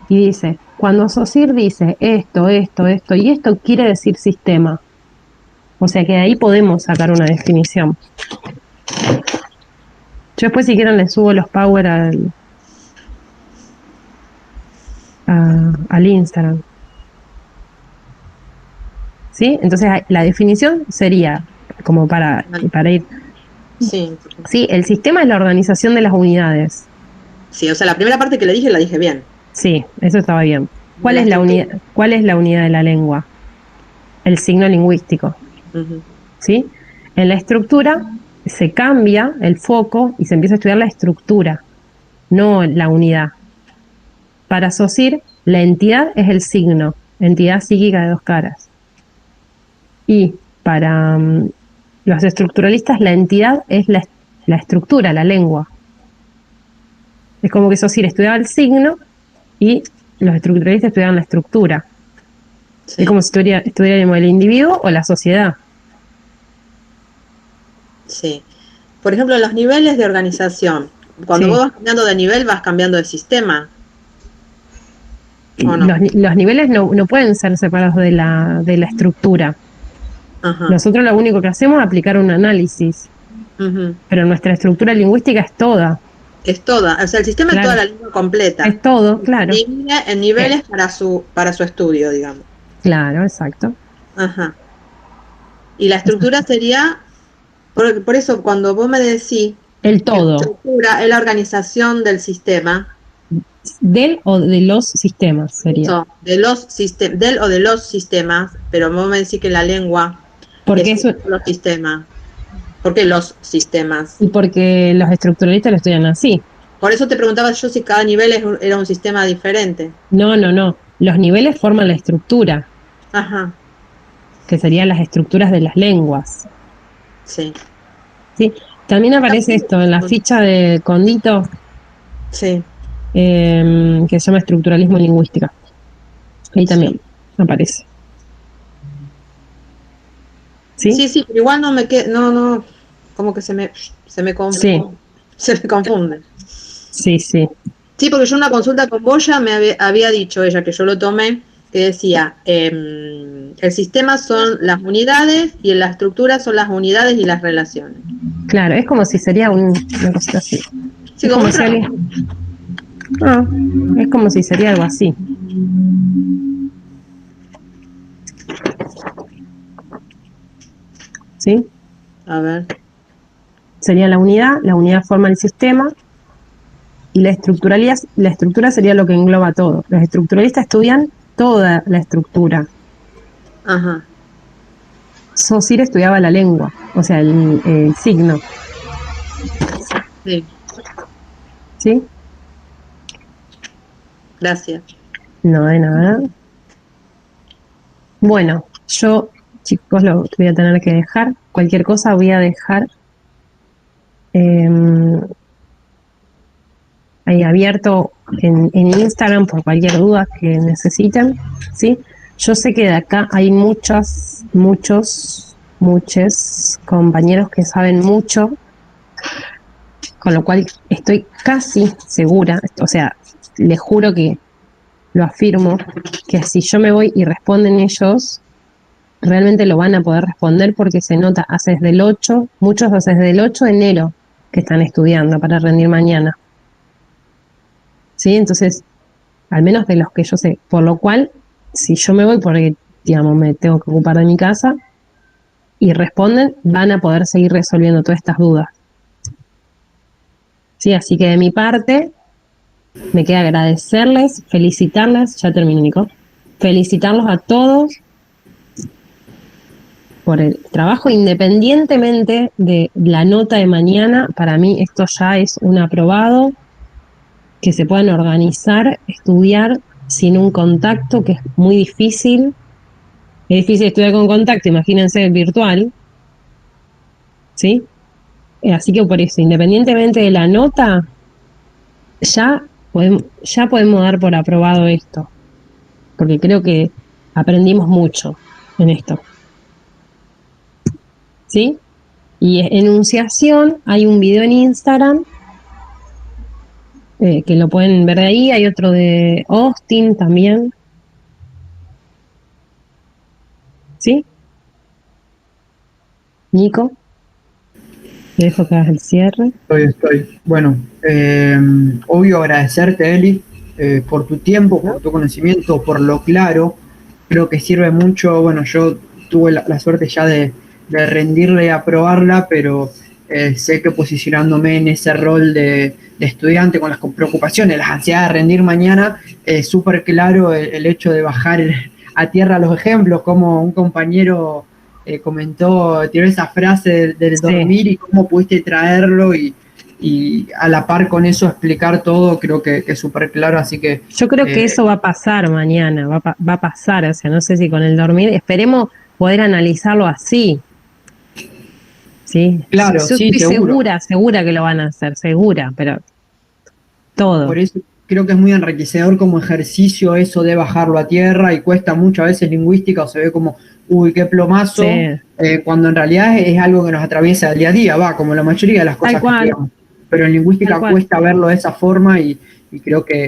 y dice, cuando Saussure dice esto y esto, quiere decir sistema. O sea que de ahí podemos sacar una definición. Yo después si quieren les subo los power al Instagram. ¿Sí? Entonces la definición sería, como para ir... Sí. Sí, el sistema es la organización de las unidades. Sí, o sea, la primera parte que le dije la dije bien. Sí, eso estaba bien. ¿Cuál es la unidad de la lengua? El signo lingüístico. ¿Sí? En la estructura se cambia el foco y se empieza a estudiar la estructura, no la unidad. Para Saussure, la entidad es el signo, entidad psíquica de dos caras. Y para los estructuralistas, la entidad es la estructura, la lengua. Es como que Saussure estudiaba el signo y los estructuralistas estudiaban la estructura. Sí. Es como si estudiáramos el individuo o la sociedad. Sí. por ejemplo, los niveles de organización. Cuando Sí. vos vas cambiando de nivel, vas cambiando de sistema, ¿o no? Los niveles no pueden ser separados de la estructura. Ajá. Nosotros lo único que hacemos es aplicar un análisis, Ujú. pero nuestra estructura lingüística es toda. Es toda, o sea, el sistema Claro. es toda la lengua completa. Es todo, claro. Divide en niveles para su estudio, digamos. Claro, exacto. Ajá. Y la estructura sería, por eso cuando vos me decís El que la todo, estructura es la organización del sistema, del o de los sistemas sería. eso, del o de los sistemas, pero vos me decís que la lengua Porque es eso, los sistemas. ¿Por qué los sistemas? y porque los estructuralistas lo estudian así. Por eso te preguntaba yo si cada nivel era un sistema diferente. No. Los niveles forman la estructura, Ajá, que serían las estructuras de las lenguas. sí, ¿Sí? También aparece esto en la ficha de Condito, sí. que se llama estructuralismo lingüística. Ahí también aparece. ¿Sí? Sí, pero igual no me queda, no, como que se me Sí. se me confunde. Sí. Sí, porque yo en una consulta con Boya me había dicho ella, que yo lo tomé, que decía, el sistema son las unidades y en la estructura son las unidades y las relaciones. Claro, es como si sería una cosita así. Sí, Es como como si alguien- es como si sería algo así. ¿Sí? A ver, Sería la unidad forma el sistema, y la estructura sería lo que engloba todo. Los estructuralistas estudian toda la estructura. ajá, Saussure estudiaba la lengua, o sea, el signo, sí, ¿sí? gracias. No, de nada. Bueno, yo, chicos, lo voy a tener que dejar. Cualquier cosa voy a dejar ahí abierto en Instagram por cualquier duda que necesiten, ¿sí? Yo sé que de acá hay muchos compañeros que saben mucho, con lo cual estoy casi segura, o sea, les juro que lo afirmo, que si yo me voy y responden ellos, realmente lo van a poder responder porque se nota hace desde el 8, muchos hace desde el 8 de enero que están estudiando para rendir mañana. ¿Sí? Entonces, al menos de los que yo sé, por lo cual, si yo me voy porque, digamos, me tengo que ocupar de mi casa y responden, van a poder seguir resolviendo todas estas dudas. Sí, así que de mi parte, me queda agradecerles, felicitarles, ya termino, Nico, felicitarlos a todos por el trabajo, independientemente de la nota de mañana. Para mí esto ya es un aprobado, que se puedan organizar, estudiar sin un contacto, que es muy difícil. Es difícil estudiar con contacto, imagínense virtual, ¿sí? Así que por eso, independientemente de la nota, ya podemos dar por aprobado esto, porque creo que aprendimos mucho en esto. ¿Sí? Y enunciación, hay un video en Instagram, que lo pueden ver de ahí, hay otro de Austin también. ¿Sí? Nico, te dejo que hagas el cierre. Estoy. Bueno, obvio agradecerte, Eli, por tu tiempo, por tu conocimiento, por lo claro. Creo que sirve mucho. Bueno, yo tuve la suerte ya de rendirle y aprobarla, pero sé que posicionándome en ese rol de estudiante con las preocupaciones, las ansiedades de rendir mañana, es súper claro el hecho de bajar a tierra los ejemplos, como un compañero tiró esa frase del Sí. dormir y cómo pudiste traerlo y a la par con eso explicar todo, creo que es súper claro, así que... Yo creo que eso va a pasar mañana, va a pasar, o sea, no sé si con el dormir, esperemos poder analizarlo así. ¿Sí? Claro, Yo sí, estoy seguro. segura que lo van a hacer, segura, pero todo. Por eso creo que es muy enriquecedor como ejercicio eso de bajarlo a tierra y cuesta mucho a veces lingüística o se ve como, uy, qué plomazo, Sí. cuando en realidad es algo que nos atraviesa el día a día, va, como la mayoría de las cosas Tal que cual. estudiamos. Pero en lingüística Tal cual. cuesta verlo de esa forma y creo que